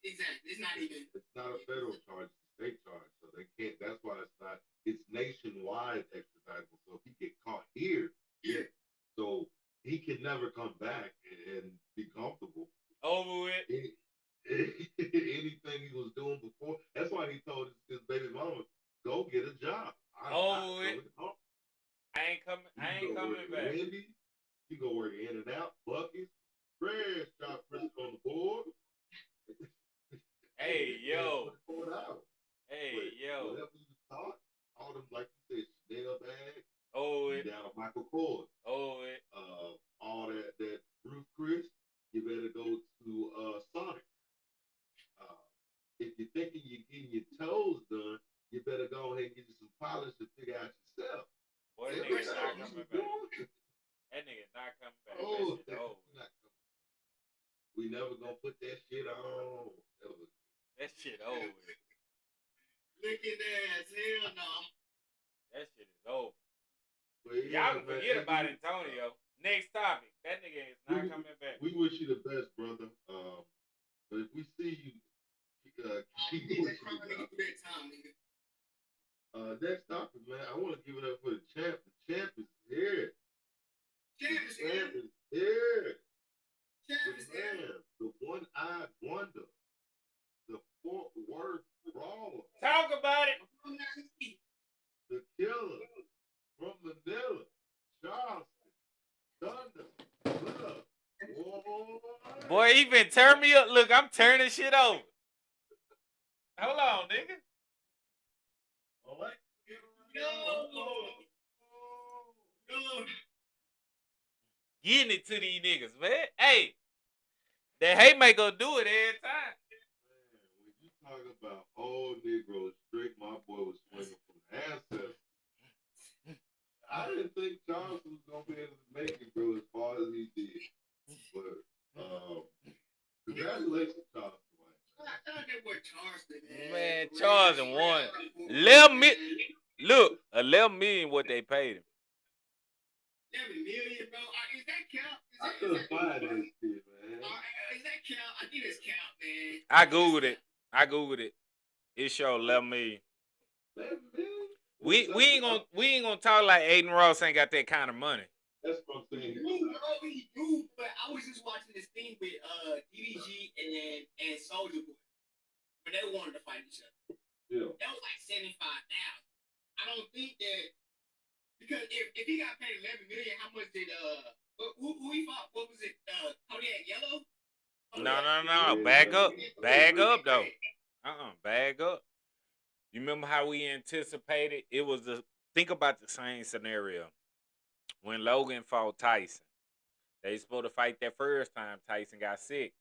Exactly. It's not even. It's not a federal charge. It's a state charge. So they can't. That's why it's not. It's nationwide extraditable. So if he get caught here, yeah. So he can never come back and be comfortable. Over with. Anything he was doing before. That's why he told his baby mama, go get a job. Over with. I go to Sonic. Uh, if you're thinking you're getting your toes done, you better go ahead and get you some polish and figure out yourself. Boy, that Every nigga not time coming you back. do it, That nigga not coming back. oh, That shit over. not we never gonna put that shit on. That shit over. Looking ass, hell no. That shit is over. But Y'all yeah, can man, forget about Antonio. Next topic. That nigga is not coming back. We wish you the best, brother. But if we see you, keep Nigga, pushing crying it, nigga dog. through that time, nigga. Next topic, man. I want to give it up for the champ. The champ is here. Champ is The champ here. is here. Champ is The here. man, the one-eyed wonder, the Fort Worth brawler, Talk about it. the killer from Manila, Charleston, Thunder, Love. Boy, he been turn me up. Look, I'm turning shit over. Hold on, nigga. All right. Getting it to these niggas, man. Hey, that haymaker do it every time. Man, when you talk about old Negroes straight, my boy was swinging from the ancestors. I didn't think Charleston was gonna be able to make it go as far as he did. But congratulations, Charleston. Man, Charleston won. 11 Look, 11 million what they paid him. 11 million, bro. Is that count? I couldn't find that shit, man. Is that count? I think it's count, man. I googled it. It showed 11 million. 11 million? We ain't gonna talk like Aiden Ross ain't got that kind of money. That's what I'm saying. He do, but I was just watching this thing with DDG and Soldier Boy. But they wanted to fight each other. Yeah. That was like 75,000. I don't think that because if he got paid 11 million, how much did who he fought? What was it? Kodiak Yellow? No. Bag up though. Bag up. You remember how we anticipated? It was think about the same scenario when Logan fought Tyson. They supposed to fight that first time. Tyson got sick.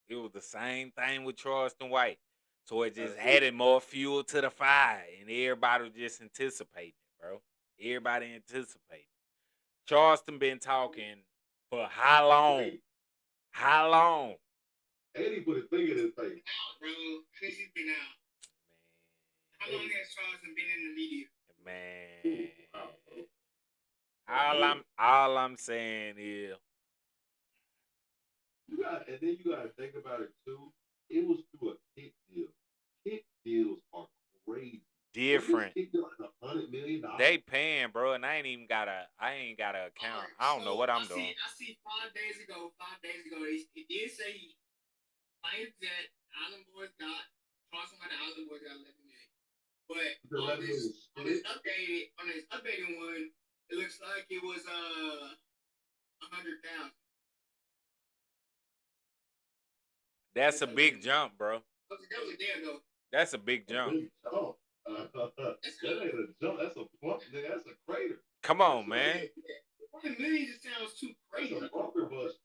It was the same thing with Charleston White. So it just added more fuel to the fire, and everybody was just anticipating it, bro. Everybody anticipating. Charleston been talking for how long? How long? Eddie put his finger in his face. Out, bro. Since he's been out. How long has Charleston been in the media? Man. All I'm saying is you got to think about it too. It was through a kick deal. Kick deals are crazy. Different. Kick deal like $100 million. They paying, bro, and I ain't got a account. Right, I don't know what I'm doing. I see 5 days ago, it did say claims that Island Boys got Charleston by the Island Boys got 11 million. But on this updated one, it looks like it was 100,000. That's a big jump, bro. That was a day ago. That's a big jump. That ain't a jump. That's a plump. That's a crater. Come on, man. 1 million just sounds too crazy. That's a bunker buster.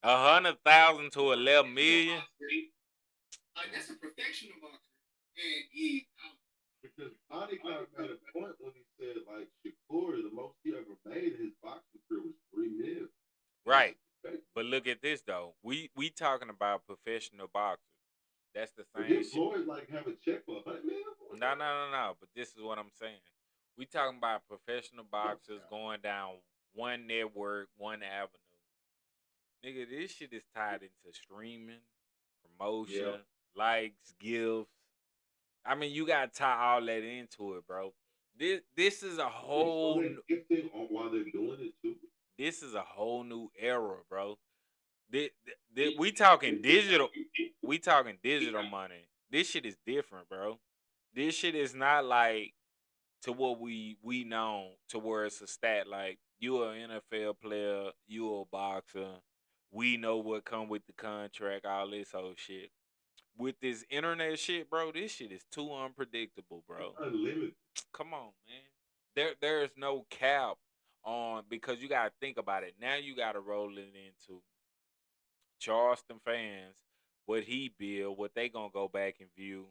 100,000 to 11 million. That's a professional boxer, and he. Because Bonnie kind of made a point when he said, like, Shakur, the most he ever made in his boxing career was $3 million. Right. But look at this though. We talking about professional boxers. That's the same Did shit. Floyd like have a check for $100 million? No. But this is what I'm saying. We talking about professional boxers going down one network, one avenue. Nigga, this shit is tied into streaming, promotion, likes, gifts. I mean, you gotta tie all that into it, bro. This is a whole. Gifting while they're doing it too. This is a whole new era, bro. We talking digital. We talking digital money. This shit is different, bro. This shit is not like to what we know to where it's a stat like you an NFL player, you a boxer. We know what come with the contract, all this whole shit. With this internet shit, bro, this shit is too unpredictable, bro. Unlimited. Come on, man. There is no cap on because you gotta think about it. Now you gotta roll it into Charleston fans what he build, what they gonna go back and view,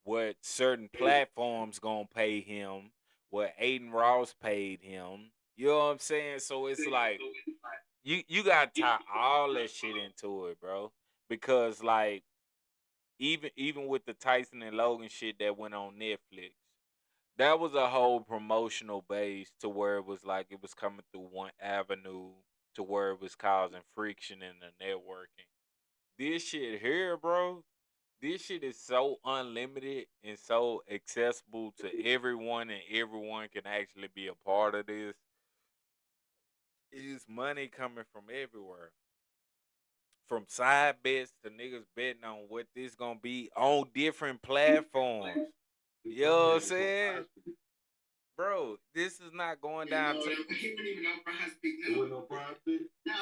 what certain platforms gonna pay him, what Aiden Ross paid him. You know what I'm saying? So it's like you gotta tie all that shit into it, bro. Because like even with the Tyson and Logan shit that went on Netflix, that was a whole promotional base to where it was like it was coming through one avenue to where it was causing friction in the networking. This shit here, bro, this shit is so unlimited and so accessible to everyone, and everyone can actually be a part of this. Is money coming from everywhere. From side bets to niggas betting on what this gonna be on different platforms. You know what I'm saying? Bro, this is not going down to. He wouldn't even know Prize Pick. There was no prize pick. No.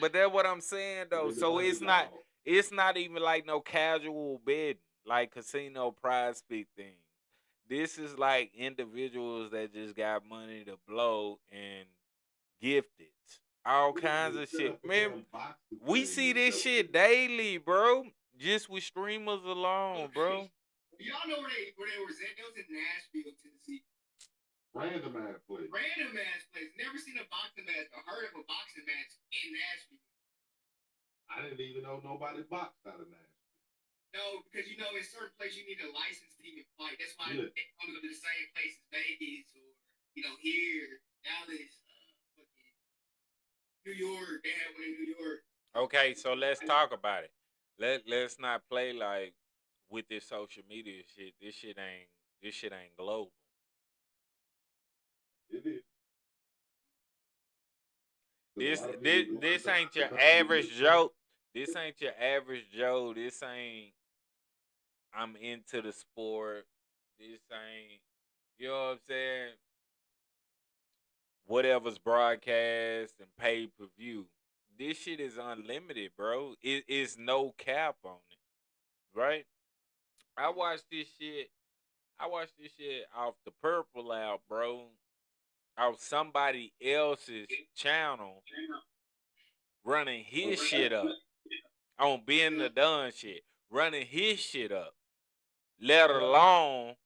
But that's what I'm saying though. It's So the it's not. underdog. It's not even like no casual betting, like casino prize pick thing. This is like individuals that just got money to blow and gift it. All kinds of shit. Man, we see this shit daily, bro. Just with streamers alone, bro. Y'all know where they were at? They was in Nashville, Tennessee. Random ass place. Random ass place. Never seen a boxing match or heard of a boxing match in Nashville. I didn't even know nobody boxed out of Nashville. No, because you know in certain places you need a license to even fight. That's why they don't go to the same place as Vegas or here, Dallas, fucking New York. They had one in New York. Okay, so let's talk about it. Let's not play like with this social media shit. This shit ain't global. It is. This ain't your average Joe. This ain't your average Joe. This ain't I'm into the sport. This ain't you know what I'm saying? Whatever's broadcast and pay per view. This shit is unlimited, bro. It is no cap on it, right? I watched this shit. I watched this shit off the Purple out, bro. Off somebody else's channel running his shit up on being the done shit, running his shit up. Let alone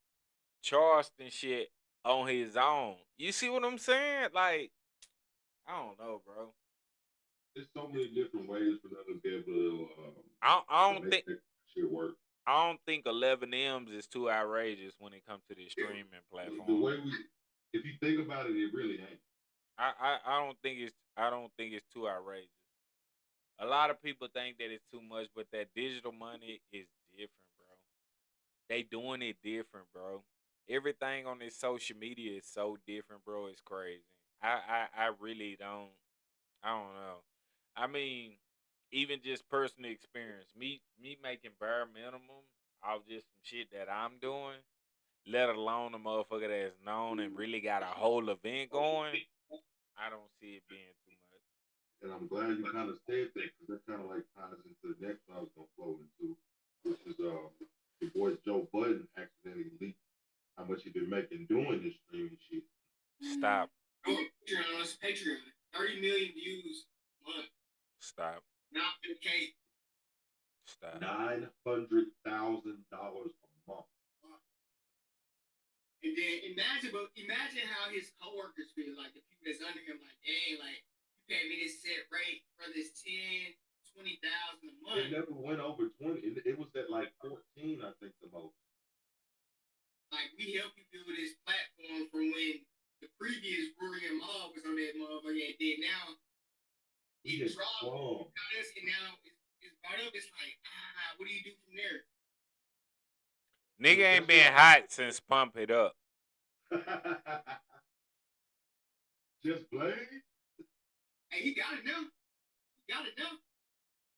Charleston shit on his own. You see what I'm saying? Like, I don't know, bro. There's so many different ways for them to be able to. I don't make think that shit work. I don't think 11 M's is too outrageous when it comes to the streaming platform. The way if you think about it, it really ain't. I don't think it's too outrageous. A lot of people think that it's too much, but that digital money is different, bro. They doing it different, bro. Everything on this social media is so different, bro. It's crazy. I really don't. I don't know. I mean, even just personal experience, me making bare minimum off just some shit that I'm doing, let alone a motherfucker that's known and really got a whole event going. I don't see it being too much. And I'm glad you kind of said that because that kind of like ties into the next one I was gonna flow into, which is the boy Joe Budden accidentally leaked how much he been making doing this streaming shit. Stop. Oh, Patreon, it's Patreon. 30 million views a month. Stop. Not 50K. Stop. $900,000 a month. And then imagine how his coworkers feel, like the people that's under him, like, dang, like you pay me this set rate for this 10, 20,000 a month. It never went over 20. It was at like 14, I think, the most. Like we helped you build this platform from when the previous Rory and Maul was on that motherfucker, and then now he dropped us, and now it's brought up. It's like, what do you do from there? Nigga ain't been hot since Pump It Up. Just Blaze? Hey, he got it now.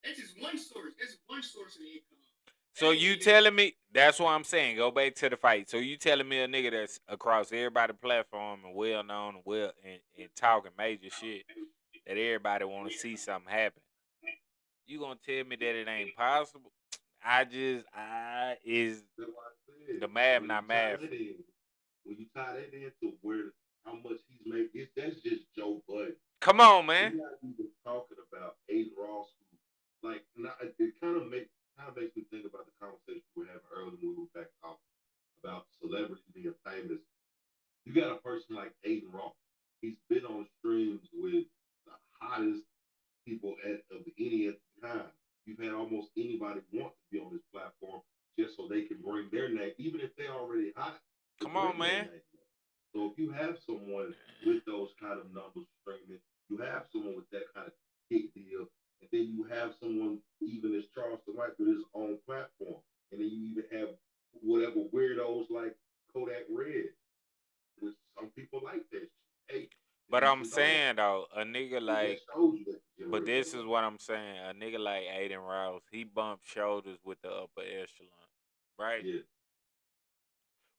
That's just one source. That's one source of income. So you telling me, that's what I'm saying, go back to the fight. So you telling me a nigga that's across everybody's platform and well known and talking major shit that everybody want to see something happen. You gonna tell me that it ain't possible? Is the math not math. When you tie that into how much he's making, that's just Joe Budden. Come on, man. We're not even talking about Aiden Ross, makes me think about the conversation we were having earlier when we were back off about celebrities being famous. You got a person like Aiden Ross. He's been on streams with the hottest people of any at the time. You've had almost anybody want to be on this platform just so they can bring their name, even if they're already hot. Come on, man. So if you have someone with those kind of numbers streaming, you have someone with that kind of hit deal, and then you have someone even as Charleston White with his own platform, and then you even have whatever weirdos like Kodak Red, which some people like that. Hey, but I'm saying though, a nigga like, but this is is what I'm saying. A nigga like Aiden Rouse, he bumped shoulders with the upper echelon, right? Yeah.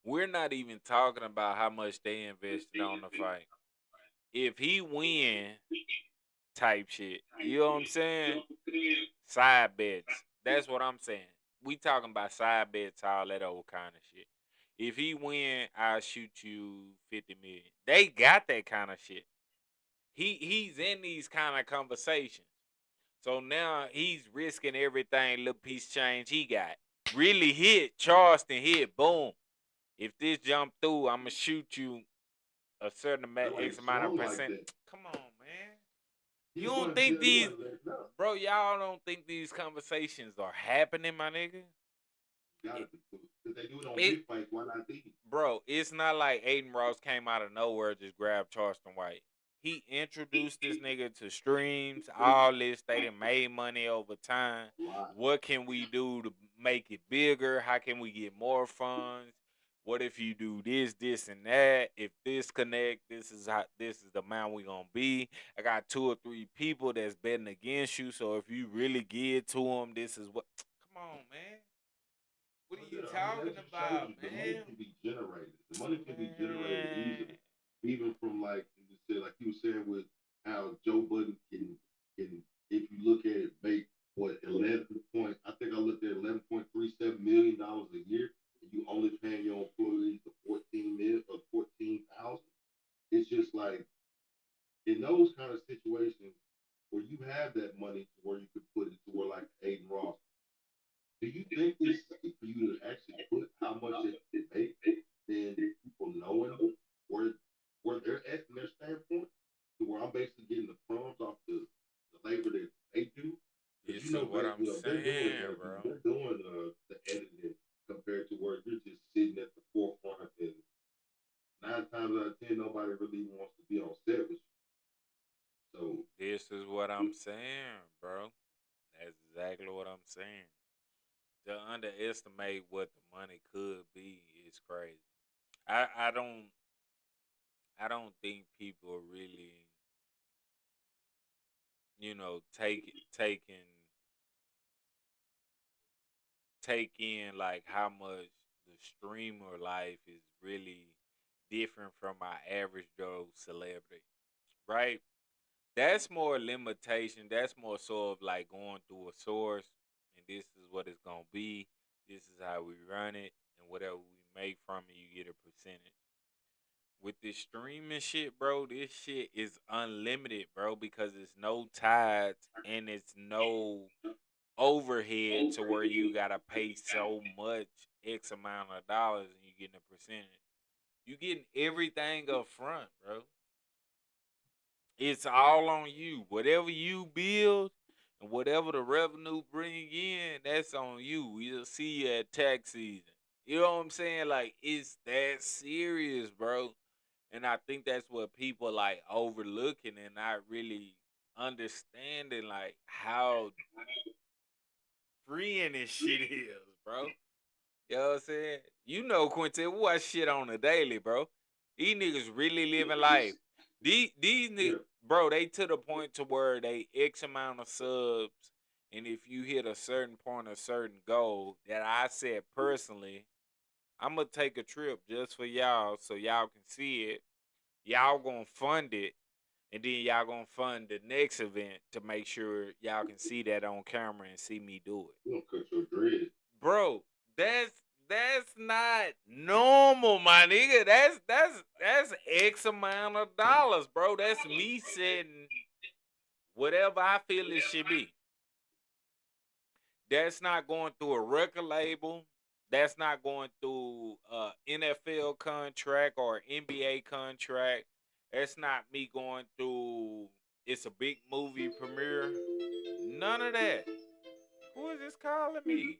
We're not even talking about how much they invested on the fight. If he win, type shit, you know what I'm saying? Side bets. That's what I'm saying. We talking about side bets, all that old kind of shit. If he win, I'll shoot you 50 million. They got that kind of shit. He's in these kind of conversations. So now he's risking everything, little piece change he got. Really hit, Charleston hit, boom. If this jump through, I'ma shoot you a certain X amount of percent. Like come on, man. You don't think these, bro? Y'all don't think these conversations are happening, my nigga? If they do it on big fights, why not these? Bro, it's not like Aiden Ross came out of nowhere just grabbed Charleston White. He introduced this nigga to streams, all this. They done made money over time. Wow. What can we do to make it bigger? How can we get more funds? What if you do this, and that? If this connect, this is the amount we gonna be. I got 2 or 3 people that's betting against you. So if you really give to them, this is what. Come on, man. What are you talking about, man? The money can be generated. The money can be generated easily, even from like you said, like you were saying with how Joe Budden can if you look at it, make what 11 point. I think I looked at $11.37 million a year. You only paying your employees the 14 million or 14,000. It's just like in those kind of situations where you have that money to where you could put it to where like Aiden Ross. Do you think it's safe for you to actually put how much it makes than people knowing where they're at from their standpoint? To where I'm basically getting the crumbs off the labor that they do. This is what I'm saying, bro. They're doing the editing compared to where you're just sitting at the forefront, and 9 times out of 10, nobody really wants to be on set with you. So this is what I'm saying, bro. That's exactly what I'm saying. To underestimate what the money could be is crazy. I don't think people are really, take in like how much the streamer life is really different from our average Joe celebrity, right? That's more limitation. That's more so of like going through a source, and this is what it's gonna be. This is how we run it, and whatever we make from it, you get a percentage. With this streaming shit, bro, this shit is unlimited, bro, because it's no tithes and it's no overhead to where you gotta pay so much X amount of dollars and you getting a percentage. You getting everything up front, bro. It's all on you. Whatever you build and whatever the revenue bring in, that's on you. We'll see you at tax season. You know what I'm saying? Like, it's that serious, bro. And I think that's what people like overlooking and not really understanding like how freeing this shit is, bro. You know what I'm saying? You know, Quintet, we watch shit on the daily, bro. These niggas really living life. These niggas, bro, they to the point to where they X amount of subs, and if you hit a certain point, a certain goal that I said personally, I'm gonna take a trip just for y'all so y'all can see it. Y'all gonna fund it, and then y'all gonna fund the next event to make sure y'all can see that on camera and see me do it. You don't cut your dread. Bro, that's not normal, my nigga. That's X amount of dollars, bro. That's me setting whatever I feel it should be. That's not going through a record label. That's not going through a NFL contract or NBA contract. That's not me going through. It's a big movie premiere. None of that. Who is this calling me?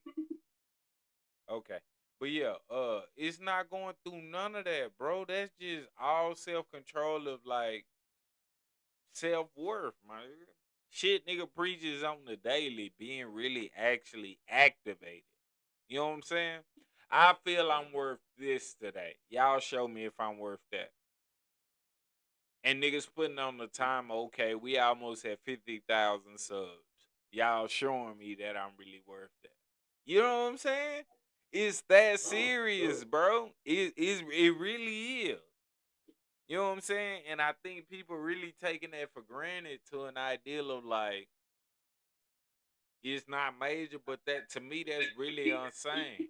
Okay. But yeah, it's not going through none of that, bro. That's just all self control of like self worth, man. Shit nigga preaches on the daily being really actually activated. You know what I'm saying? I feel I'm worth this today. Y'all show me if I'm worth that. And niggas putting on the time, okay, we almost at 50,000 subs. Y'all showing me that I'm really worth that. You know what I'm saying? It's that serious, bro. It really is. You know what I'm saying? And I think people really taking that for granted to an ideal of like it's not major, but that to me that's really insane.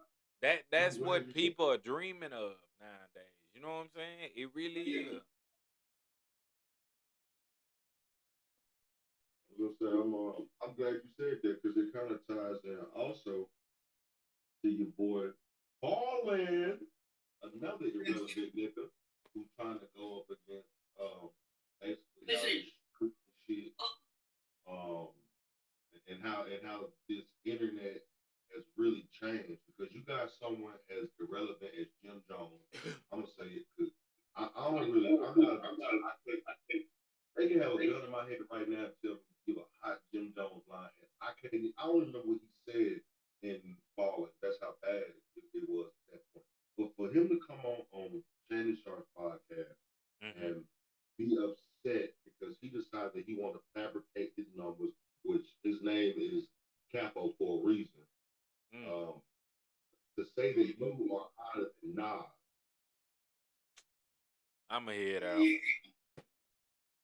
That's what people are dreaming of nowadays. You know what I'm saying? It really is. I was gonna say I'm glad you said that because it kind of ties in also to your boy Ballin, another irrelevant nigga who's trying to go up against basically how this shit um and how this internet has really changed because you got someone as irrelevant as Jim Jones. I'm gonna say it because I don't really I think they can have a gun in my head right now and tell me give a hot Jim Jones line. And I don't remember what he said in Falling. That's how bad it was at that point. But for him to come on Shannon Sharp's podcast Mm-hmm. and be upset because he decided that he wanted to fabricate his numbers, which his name is Capo for a reason. Mm. Um, to say that you are hotter than Nas. I'ma head out. Yeah,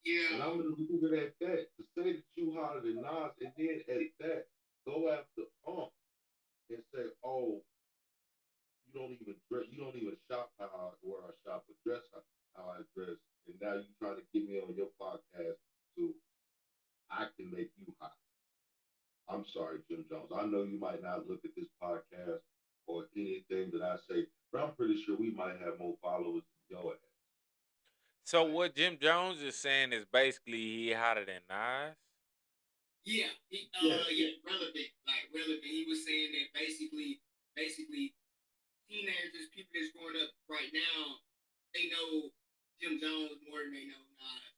yeah. And I'm gonna leave it at that. To say that you hotter than Nas, and then at that, go after and say, "Oh, you don't even shop how where I shop, or dress how I dress," and now you trying to get me on your podcast so I can make you hot. I'm sorry, Jim Jones. I know you might not look at this podcast or anything that I say, but I'm pretty sure we might have more followers than your ass. So what Jim Jones is saying is basically he hotter than Nas. Yeah, relevant, like relevant. He was saying that basically, teenagers, people that's growing up right now, they know Jim Jones more than they know Nas.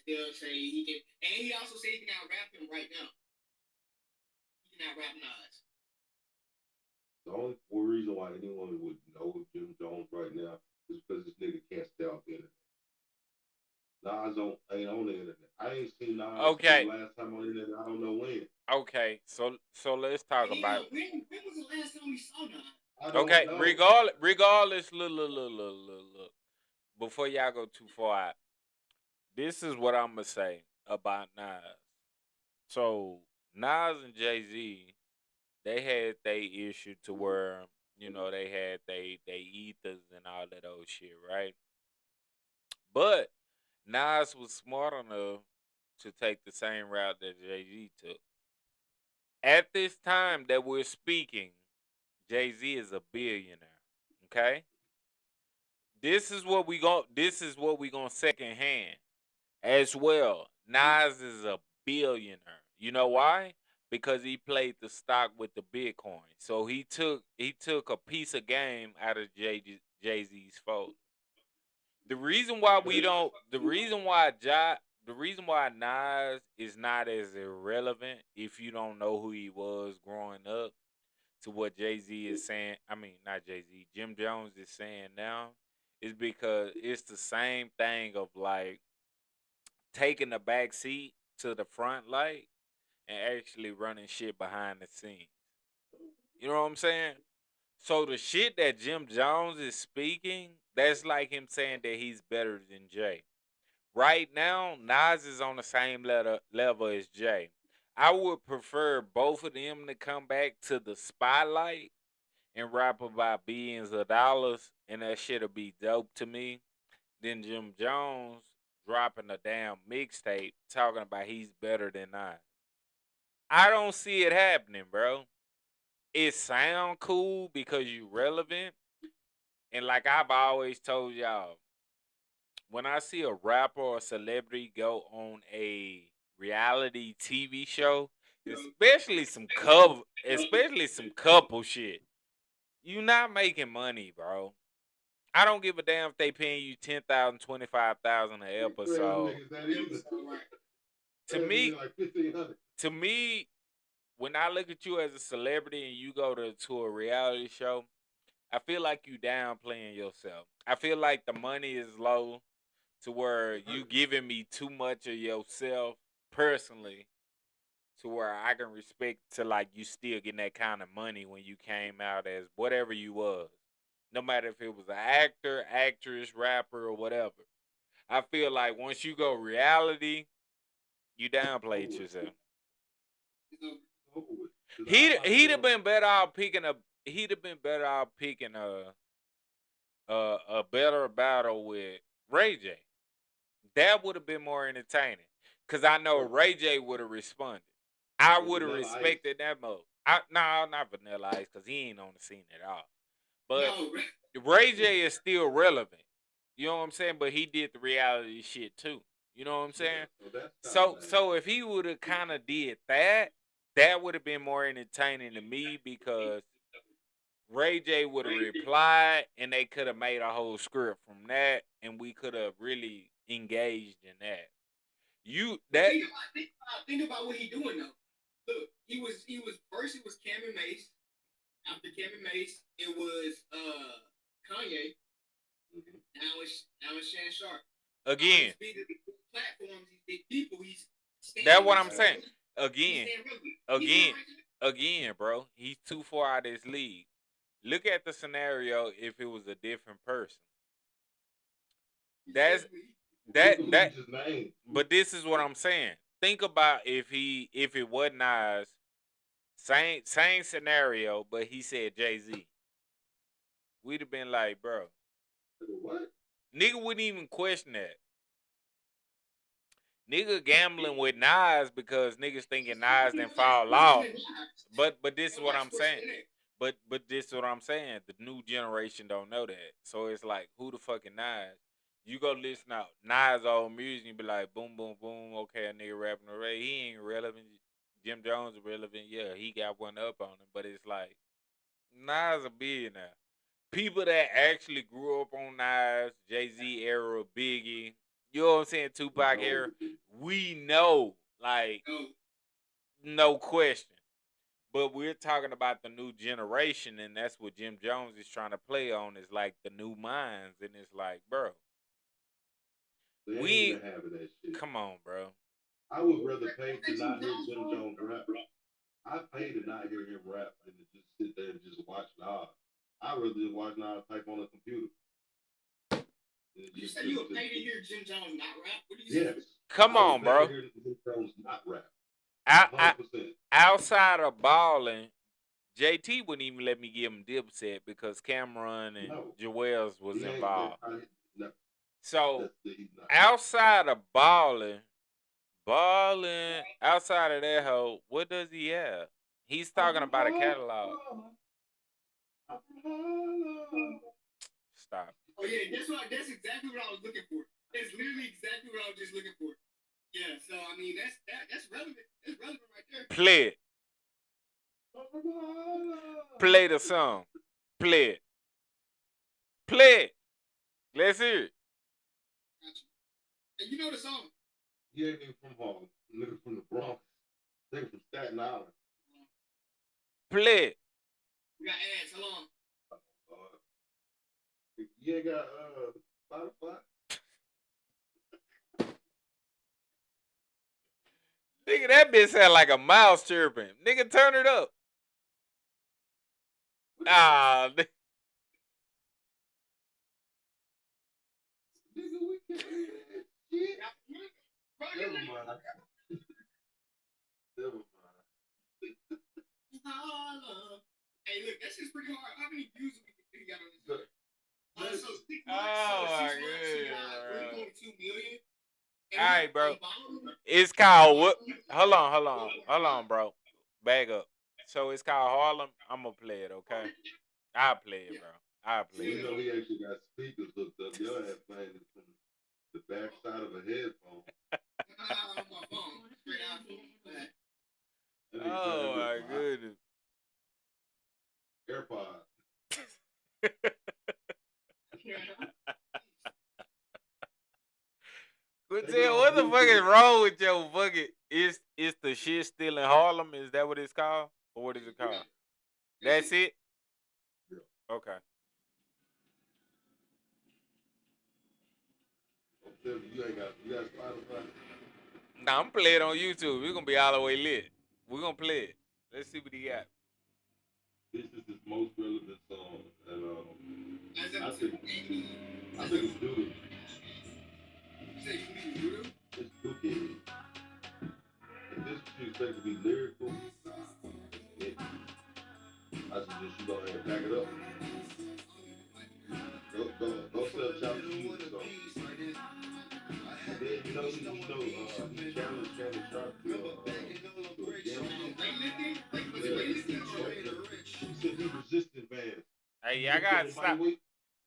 They'll say he can, and he also said he can out rap him right now. He can out rap Nas. The only reason why anyone would know Jim Jones right now is because this nigga can't stay off the internet. Ain't on the internet. I ain't seen Nas Okay. the last time on the internet. I don't know when. Okay. So let's talk about it. When was the last time we saw Nas? Okay. Regardless, look. Before y'all go too far out, this is what I'm gonna say about Nas. So Nas and Jay Z, they had they issue to where they had they ethers and all that old shit, right? But Nas was smart enough to take the same route that Jay Z took. At this time that we're speaking, Jay Z is a billionaire. Okay, This is what we gonna second hand as well. Nas is a billionaire. You know why? Because he played the stock with the Bitcoin. So he took a piece of game out of Jay Z's fold. The reason why we don't the reason why Nas is not as irrelevant if you don't know who he was growing up to what Jay Z is saying. I mean, not Jay Z. Jim Jones is saying now is because it's the same thing of like taking the back seat to the front light and actually running shit behind the scenes. You know what I'm saying? So the shit that Jim Jones is speaking, that's like him saying that he's better than Jay. Right now, Nas is on the same level as Jay. I would prefer both of them to come back to the spotlight and rap about billions of dollars, and that shit'll be dope to me. Than Jim Jones dropping a damn mixtape talking about he's better than I. I don't see it happening, bro. It sound cool because you relevant, and like I've always told y'all, when I see a rapper or celebrity go on a reality TV show, especially some couple shit, you not making money, bro. I don't give a damn if they paying you 10,000, 25,000 an episode. To me, like 1,500. to me, when I look at you as a celebrity and you go to a reality show, I feel like you downplaying yourself. I feel like the money is low to where you giving me too much of yourself personally to where I can respect to like you still getting that kind of money when you came out as whatever you was. No matter if it was an actor, actress, rapper, or whatever. I feel like once you go reality, you downplayed yourself. He'd have been better off picking a a better battle with Ray J. That would have been more entertaining. Cause I know Ray J would have responded. I would have respected that mode. No, not Vanilla Ice, cause he ain't on the scene at all. But Ray J is still relevant. You know what I'm saying? But he did the reality shit too. You know what I'm saying? So if he would have kind of did that, that would have been more entertaining to me because Ray J would have replied, and they could have made a whole script from that, and we could have really engaged in that. Think about what he doing though. Look, he was first. It was Cam and Mace. After Cam and Mace, it was Kanye. Now it's Shannon Sharp. Again, platforms, these big people. That's what I'm saying. Again, bro. He's too far out of his league. Look at the scenario if it was a different person. That's that. But this is what I'm saying. Think about if it wasn't Nas, same scenario, but he said Jay-Z. We'd have been like, bro, what? Nigga wouldn't even question that. Nigga gambling with Nas because niggas thinking Nas didn't fall off. But this is what I'm saying. But this is what I'm saying. The new generation don't know that. So it's like, who the fucking Nas? You go listen out Nas old music and be like, boom, boom, boom. Okay, a nigga rapping the Ray. He ain't relevant. Jim Jones is relevant. Yeah, he got one up on him. But it's like, Nas a billionaire. People that actually grew up on Nas, Jay-Z era, Biggie, you know what I'm saying, Tupac era, we know, like, no question. But we're talking about the new generation, and that's what Jim Jones is trying to play on, is like the new minds, and it's like, bro, we come on, bro. I would rather pay to not hear Jim Jones rap. I pay to not hear him rap and to just sit there and just watch Nas. I'd rather just watch Nas type on a computer. You said you would pay to hear Jim Jones not rap? What do you say? Come on, bro. Jim Jones not rap. Outside of balling, JT wouldn't even let me give him Dipset because Cameron and Joel's was involved. So outside of balling, outside of that hoe, what does he have? He's talking about a catalog. Stop. Oh yeah, that's exactly what I was looking for. That's literally exactly what I was just looking for. Yeah, so I mean that's relevant. That's relevant right there. Play it. Play the song. Play it. Play it. Let's hear it. Gotcha. And you know the song? He ain't even from Harlem. Nigga from the Bronx. Nigga from Staten Island. Play it. We got ads. How long? You ain't got Spotify? Nigga, that bitch sound like a mouse chirping. Nigga, turn it up. Nah. Nigga, we can't hear that shit. Never mind. Never mind. Hey, look, that's just pretty hard. How many views we got on this? So 6 months. Oh, my God. 3.2 million. All right, bro. It's called what? Hold on, bro. Bag up. So it's called Harlem. I'm gonna play it, okay? I'll play it, Yeah. bro. I'll play You it. know, he actually got speakers hooked up. Your ass playing it from the backside of a headphone. On my phone, straight iPhone. That nigga trying Oh to my look for goodness. AirPods. Quintel, what the fuck is wrong with your fucking? Is the shit still in Harlem? Is that what it's called, or what is it called? That's it. Yeah. Okay. I'm telling you, you got Spotify. Nah, I'm playing it on YouTube. We're gonna be all the way lit. We're gonna play it. Let's see what he got. This is his most relevant song, and As I of think today, it's Doodoo. you say you need Voodoo? It's Dookie. If this you expect to be lyrical, it, I suggest you go ahead and back it up. Go sell chopped cheese or something. And then you know he challenged Shannon Sharp to a gym. Weightlifting? Like, was it Yeah. weightlifting? He said he resisted man. Hey, You y'all lift gotta your stop. body weight?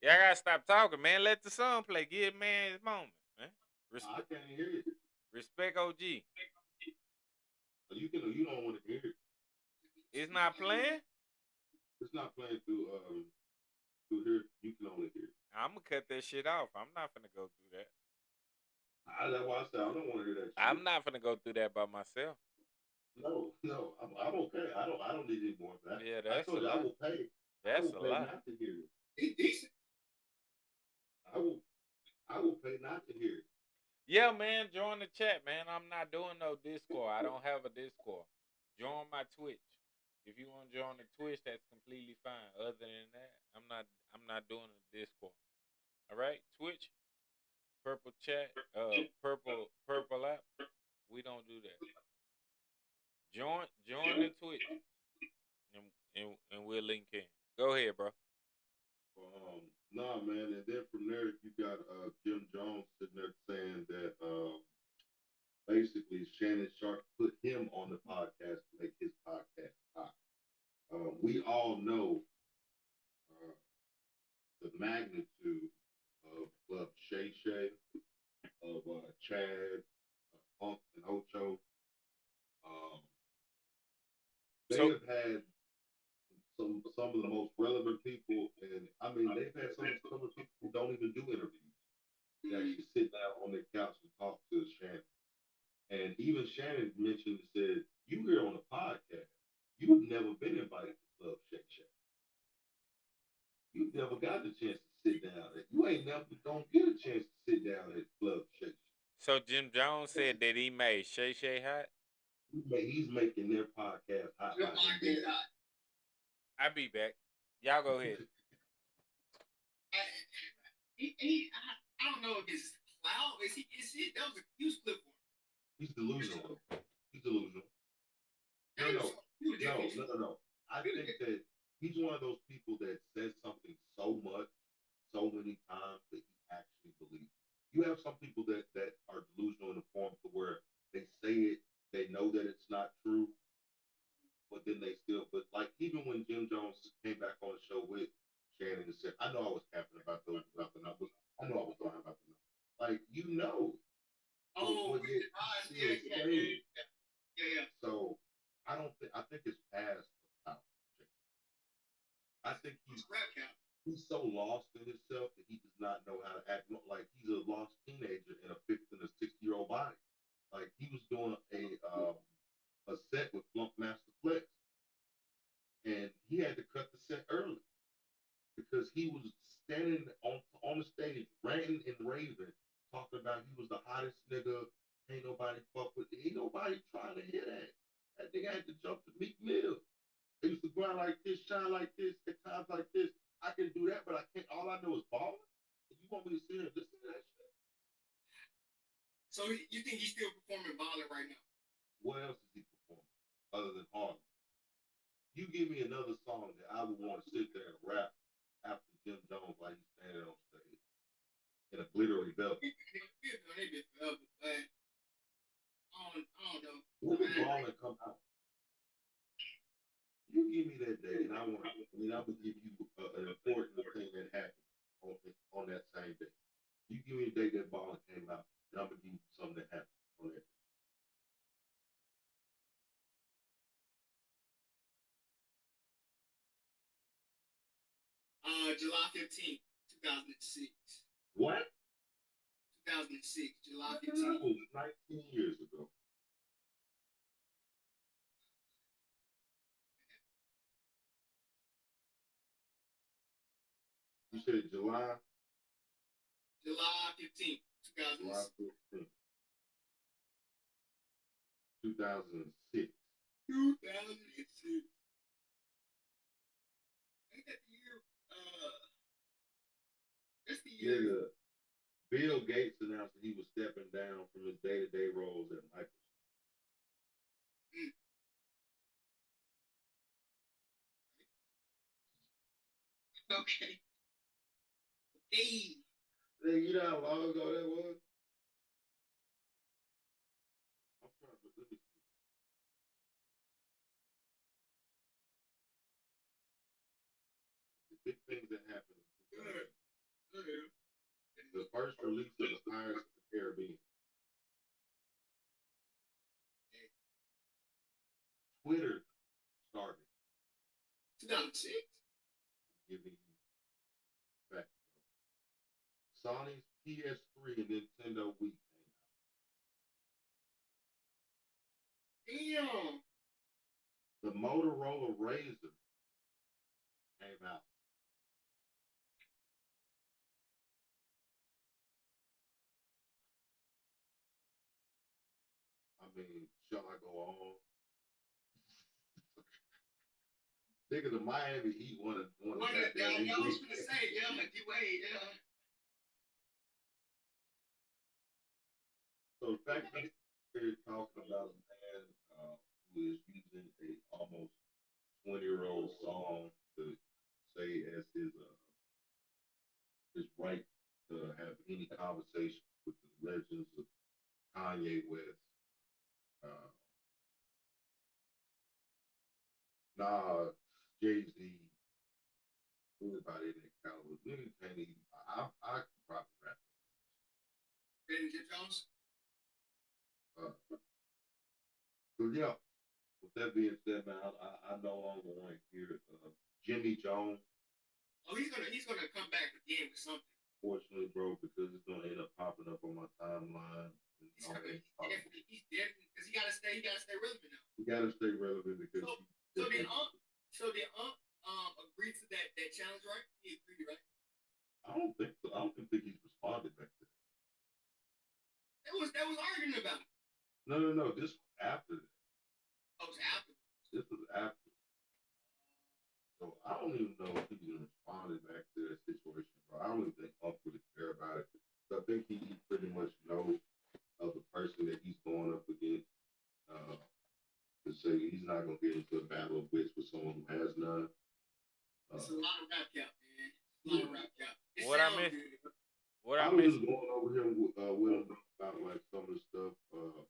Y'all gotta stop talking, man. Let the song play. Give man his moment, man. I can't hear it. Respect OG. You don't want to hear it. It's not playing. It's not playing through here. You can only hear it. I'm gonna cut that shit off. I'm not finna go through that. That's why I said I don't want to hear that shit. I'm not finna go through that by myself. No, I'm okay. I don't need any more of that. Yeah, I that's told a you I lot. will pay. That's I a will pay lot. not to hear it. It's decent. I will pay not to hear it. Yeah, man. Join the chat, man. I'm not doing no Discord. I don't have a Discord. Join my Twitch. If you want to join the Twitch, that's completely fine. Other than that, I'm not doing a Discord. All right, Twitch, purple chat, purple app. We don't do that. Join the Twitch, and we'll link in. Go ahead, bro. Nah, man. And then from there, you got Jim Jones sitting there saying that basically Shannon Sharp put him on the podcast to make his podcast hot. We all know the magnitude of Club Shay Shay, of Chad, Punk, and Ocho. Um, they So have had some of the most relevant people, and I mean they've had some of the people who don't even do interviews. They actually sit down on their couch and talk to Shannon. And even Shannon mentioned and said, "You here on a podcast? You've never been invited to Club Shay Shay. You've never got the chance to sit down. You ain't never gonna get a chance to sit down at Club Shay Shay." So Jim Jones said that he made Shay Shay hot. He's making their podcast hot. Your podcast is hot. I'll be back. Y'all go ahead. I don't know if it's cloud. Is it? That was a huge clip for him. He's delusional. He's delusional. No. I think that he's one of those people that says something so much, so many times that he actually believes. You have some people that are delusional in the form to where they say it, they know that it's not true, but then they still. But like even when Jim Jones came back on the show with Shannon and said, "I know I was capping about the numbers. I know I was lying about the numbers." Like you know. Oh, yeah. So I don't think I think it's past the power. I think he's so lost in himself that he does not know how to act. Like he's a lost teenager in a 60-year-old body. Like he was doing a set with Funk Master Flex, and he had to cut the set early because he was standing on the stage ranting and raving, talking about he was the hottest nigga. Ain't nobody fuck with. Ain't nobody trying to hear that. That nigga had to jump to Meek Mill. They used to grind like this, shine like this, at times like this. I can do that, but I can't. All I know is balling. And you want me to sit here and listen to that shit? So you think he's still performing balling right now? What else is he performing other than Harlem? You give me another song that I would want to sit there and rap after Jim Jones while he's standing on stage in a glittery belt. They been forever, but I don't know. When did Ballin' come out? give me that day, and I want. I mean, I would give you an important thing that happened on that same day. You give me a day that ball came out, and I'm gonna give you something that happened on that. July 15th, 2006. What? 2006, July That 15th. was 19 years ago. You said July July 15th, 2006. 15th, 2006. 2006. Ain't that the year? That's the year. Nigga, Bill Gates announced that he was stepping down from his day-to-day roles at Microsoft. Okay. Hey. Hey, you know how long ago that was? I'm trying to let me see. The big things that happened. The first release of the Pirates of the Caribbean. Twitter started. 2006. Giving you back. Sony's PS3 and Nintendo Wii came out. Damn. The Motorola Razr came out. I mean, shall I go on? Nigga, the Miami Heat won a I was gonna say, yeah, D-Wade, yeah. So the fact that we're talking about a man who is using a almost 20-year-old song to say as his right to have any conversation with the legends of Kanye West, Nas, Jay-Z, everybody in that caliber. Nigga can't even. I can probably rap that. Ben Jim Jones. So yeah. With that being said, man, I no longer want to hear Jimmy Jones. Oh, he's gonna come back again with something. Fortunately, bro, because it's gonna end up popping up on my timeline. He's definitely because he gotta stay relevant now. He gotta stay relevant because. So did agree to that challenge, right? He agreed, right? I don't think so. I don't think he's responded back to that. That was arguing about it. No. This was after that. Oh, it was after. This was after. So I don't even know if he's responded back to that situation, bro. I don't even think Unc really care about it. So I think he pretty much knows of the person that he's going up against. To say he's not gonna get into a battle of wits with someone who has none. It's a lot of rap cap, man. A lot of rap cap. What I missed? What I was missed? just going over here with him about like some of the stuff,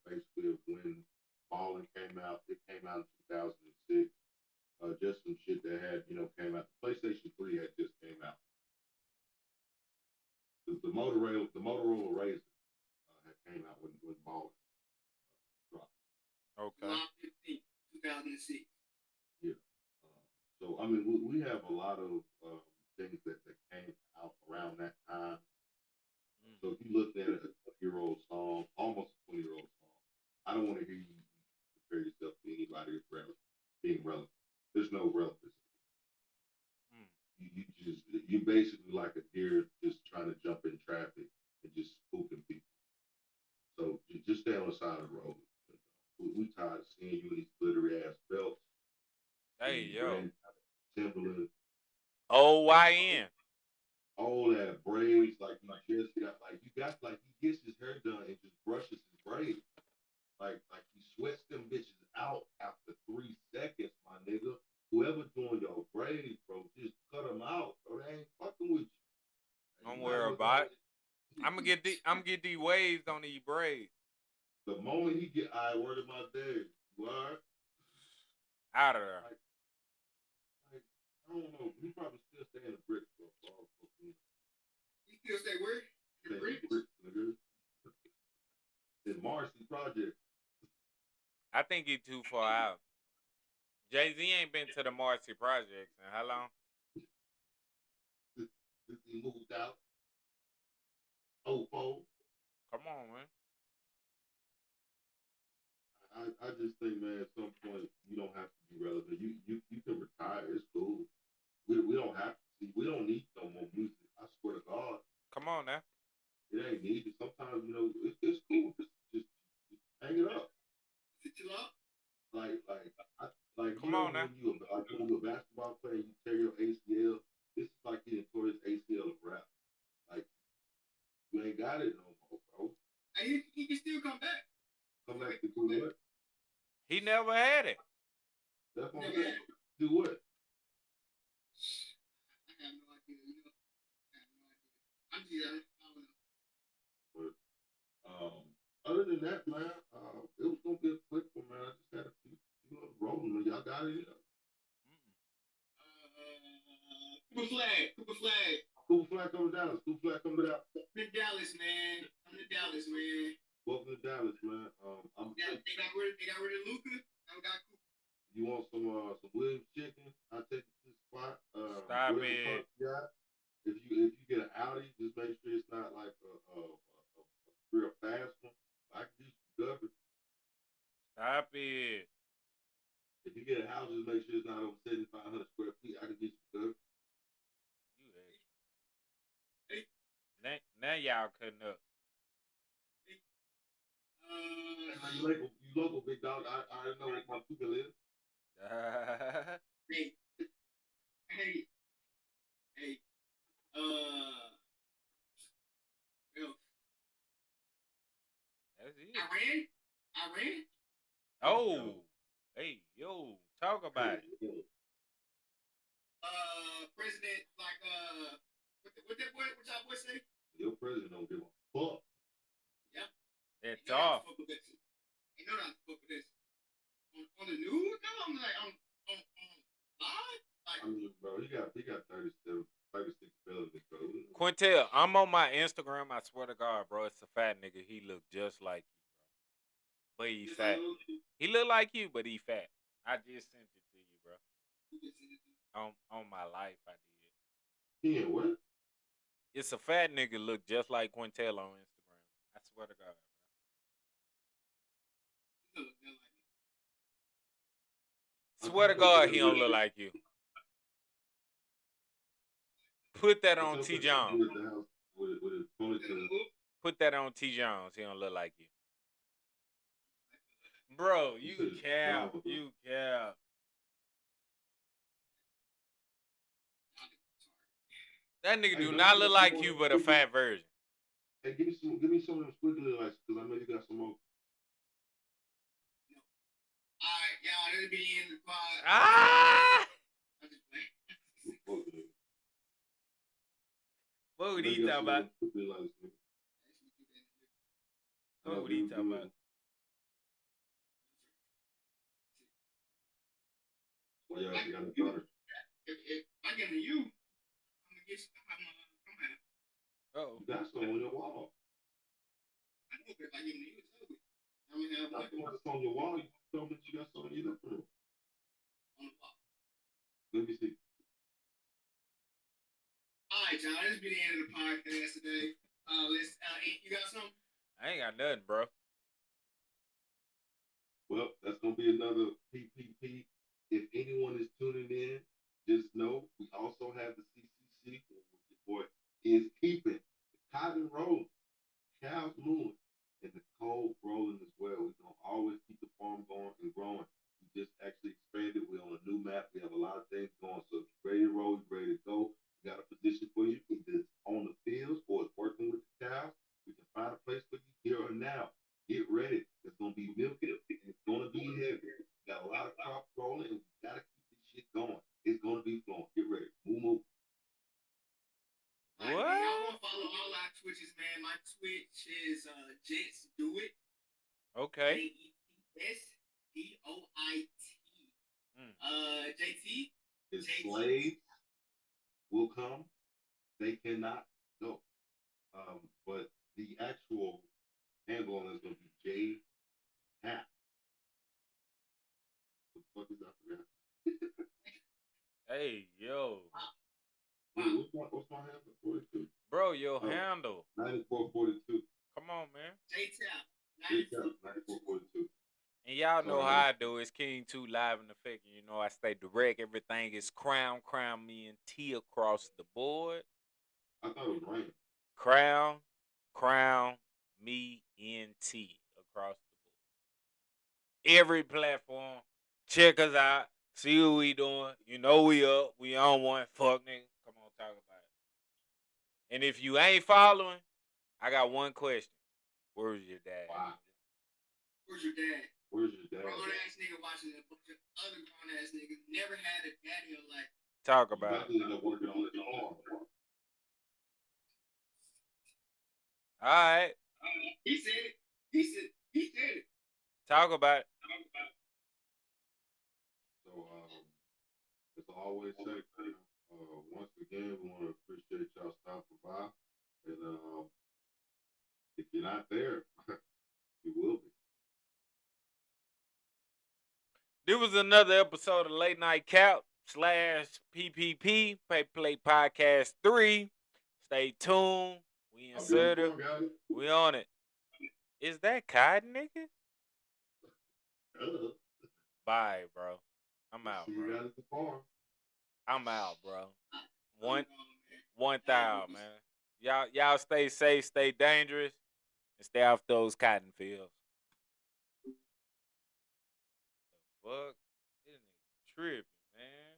basically of when Ballin came out. It came out in 2006. Just some shit that had, came out. The PlayStation 3 had just came out. The Motorola Razr had came out when Ballin dropped. Okay. July 15th, 2006. Yeah. So I mean, we have a lot of things that came out around that time. So if you look at a 20-year-old song, almost a 20-year-old song, I don't want to hear you compare yourself to anybody being relevant. There's no relevancy. You're basically like a deer just trying to jump in traffic and just spooking people. So just stay on the side of the road. We tired of seeing you in these glittery ass belts. Hey, yo. Timberland. OYN. All that braids, like he gets his hair done and just brushes his braids. Like he sweats them bitches out after 3 seconds, my nigga. Whoever doing your braids, bro, just cut them out, bro. They ain't fucking with you. Don't worry about it. I'm gonna get these waves on these braids. The moment he get, I word of my day, you are out of there. I don't know. He probably still stay in the bricks, bro. You still say where? In the bricks? Nigga. In Marcy Project. I think he too far out. Jay-Z ain't been to the Marcy Projects in how long? Since he moved out. Oh, Come on, man. I just think, man, at some point you don't have to be relevant. You can retire. It's cool. We don't have to see. We don't need no more music. I swear to God. Come on now. It ain't needed. Sometimes, it's cool. Just hang it up. Sit you up? Come on now. When you're a basketball player, you tear your ACL. This is like getting tore his ACL of rap. Like, you ain't got it no more, bro. And he can still come back. Come back to do what? He never had it. That's what I'm saying. Do what? I have no idea. I have no idea. I don't know. But other than that, man, it was gonna be a quick one, man. I just had a few rolling. Y'all got it? Cooper Flag. Cooper Flag coming down. I'm in Dallas, man. Welcome to Dallas, man. they got rid of Luka. Now we got Cooper. You want some Williams chicken? I'll take you to the spot. Stop it. If you get an Audi, just make sure it's not like a real fast one. I can get you covered. Stop it. If you get a house, just make sure it's not over 7,500 square feet. I can get you covered. You extra. Now y'all cutting up. You local big dog. I already know what my people is. Hey. That's it. Iran? Oh. Hey, yo, talk about it. President, like, what y'all boy say? Your president don't give a fuck. Yep. It's off. You know not to fuck with this. On the news? No, I'm like, on live? Like, I mean, bro, he got 36 felonies, bro. Quintel, I'm on my Instagram. I swear to God, bro, it's a fat nigga. He look just like you, bro. But he fat. He look like you, but he fat. I just sent it to you, bro. On my life, I did. Yeah, what? It's a fat nigga look just like Quintel on Instagram. I swear to God, bro. Swear to God, he don't look like you. Put that on T. Jones. Put that on T. Jones. He don't look like you. Bro, you cap. You cap. That nigga do not look like you, but a fat version. Hey, give me some of them squiggly lights, because I know you got some more. Alright, y'all, that'll be in the pod. Ah! What would he talking about? What would he talking about? Well, yeah, if I give it to you, I'm gonna get some. Oh, you got some on your wall. I know, but if I give it to you, it's over. I'm gonna have like what's on your wall. You told me that you got some in your living room. On the wall. Let me see. All right, y'all. This be the end of the podcast today. You got something? I ain't got nothing, bro. Well, that's gonna be another PPP. If anyone is tuning in, just know we also have the CCC, which your boy is keeping the cotton rolling, cows mooing, and the coal rolling as well. We're gonna always keep the farm going and growing. We just actually expanded. We're on a new map. We have a lot of things going. So if you're ready to roll, you're ready to go. We got a position for you, either it's on the fields or it's working with the cows. We can find a place for you here or now. Get ready. It's gonna be milky. It's gonna be heavy. We got a lot of crops rolling, and we gotta keep this shit going. It's gonna be flowing. Get ready. Move. What? Y'all want to follow all our Twitches, man. My Twitch is Jets Do It. Okay. JETSDOIT. JT. His slaves will come. They cannot go. But the actual handle on is going to be J Tap. What the fuck is that? Hey, yo. What's my handle? 42? Bro, your handle. 9442. Come on, man. J-Tap. 9442. And y'all know how I do. It's King 2 live in effect. You know I stay direct. Everything is crown me and T across the board. I thought it was rain. Crown me and T across the board. Every platform. Check us out. See what we doing. You know we up. We on one. Fuck nigga. Come on, talk about it. And if you ain't following, I got one question. Where's your dad? Wow. Where's your dad? Where's your dad? Grown ass nigga watching a bunch of other grown ass niggas never had a daddy in life. Talk about it. Working on his arm. All right. He said it. He said it. Talk about it. So, as I always say, once again, we want to appreciate y'all stopping by. And if you're not there, you will be. There was another episode of Late Night Cap / PPP Pay Play Podcast 3. Stay tuned. We inserted. We on it. Is that Cotton, nigga? Bye, bro. I'm out, bro. I'm out, bro. 1,000, man. Y'all stay safe, stay dangerous, and stay off those cotton fields. The fuck? This nigga tripping, man.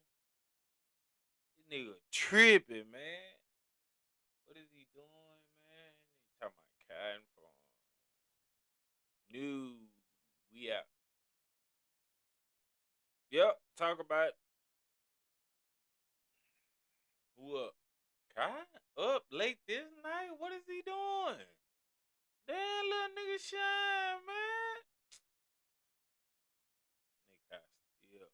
This nigga tripping, man. What is he doing, man? He talking about cotton farm. New. We out. Yep, talk about it. Who up? Kai? Up late this night? What is he doing? Damn, little nigga shine, man. Nigga still up.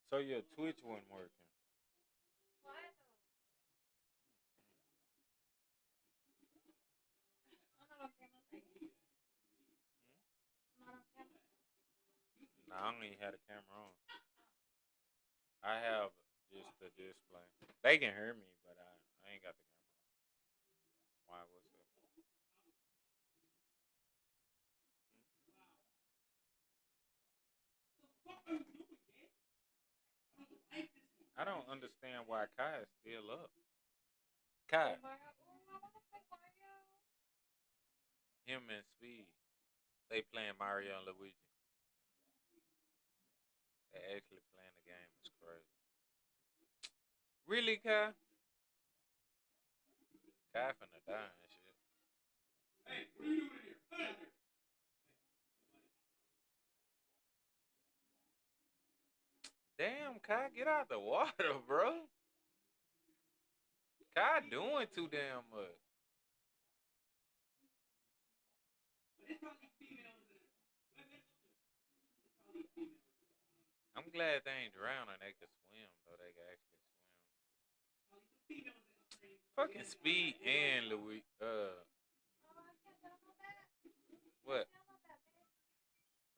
So your Twitch wasn't working. Nah, I don't even have the camera on. I have just the display. They can hear me, but I ain't got the camera on. Why? What's up? I don't understand why Kai is still up. Kai. Him and Speed. They playing Mario and Luigi. They actually playing the game. It's crazy. Really, Kai? Kai finna die and shit. Hey, what are you doing here? Damn, Kai, get out the water, bro. Kai doing too damn much. I'm glad they ain't drowning. They can swim, though. They can actually swim. Fucking Speed and Louis. What?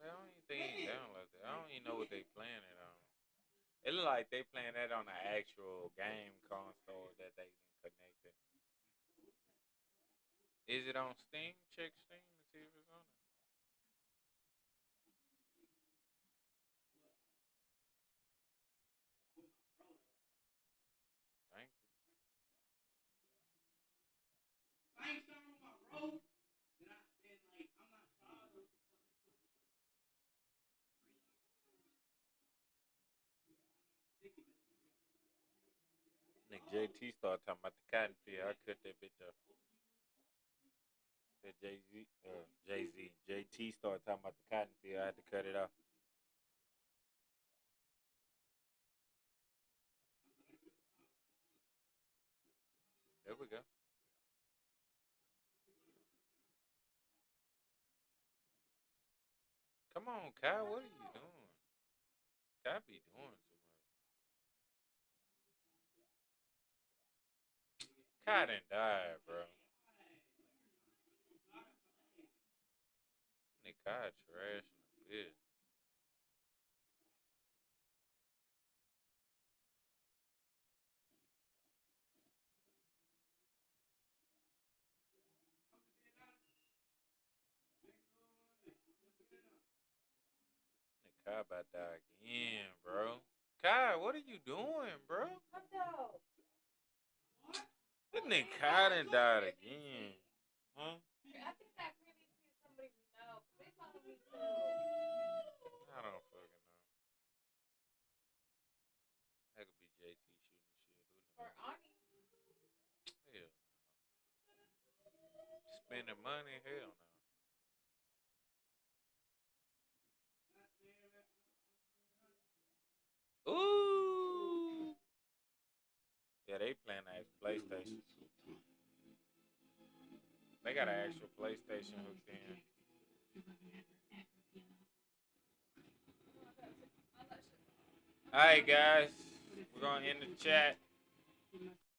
Well, I don't even think he downloaded that. I don't even know what they playing it on. It look like they playing that on the actual game console that they connected. Is it on Steam? Check Steam and see if it's on it. Thank you. JT started talking about the cotton field. I cut that bitch up. That JT started talking about the cotton field. I had to cut it off. There we go. Come on, Kyle. What are you doing? Kyle be doing too much. Kyle done died, bro. Nick Kyle trash in a bit. Nick Kyle about to die again, bro. Kyle, what are you doing, bro? That nigga Kyle done died again. Huh? I think that really is somebody we know. They follow me too. I don't fucking know. That could be JT shooting shit. Who knows? Or Arnie. Hell no. Spending money? Hell no. Ooh. Yeah, they playing that PlayStation. They got an actual PlayStation hooked in. All right, guys. We're going to end the chat.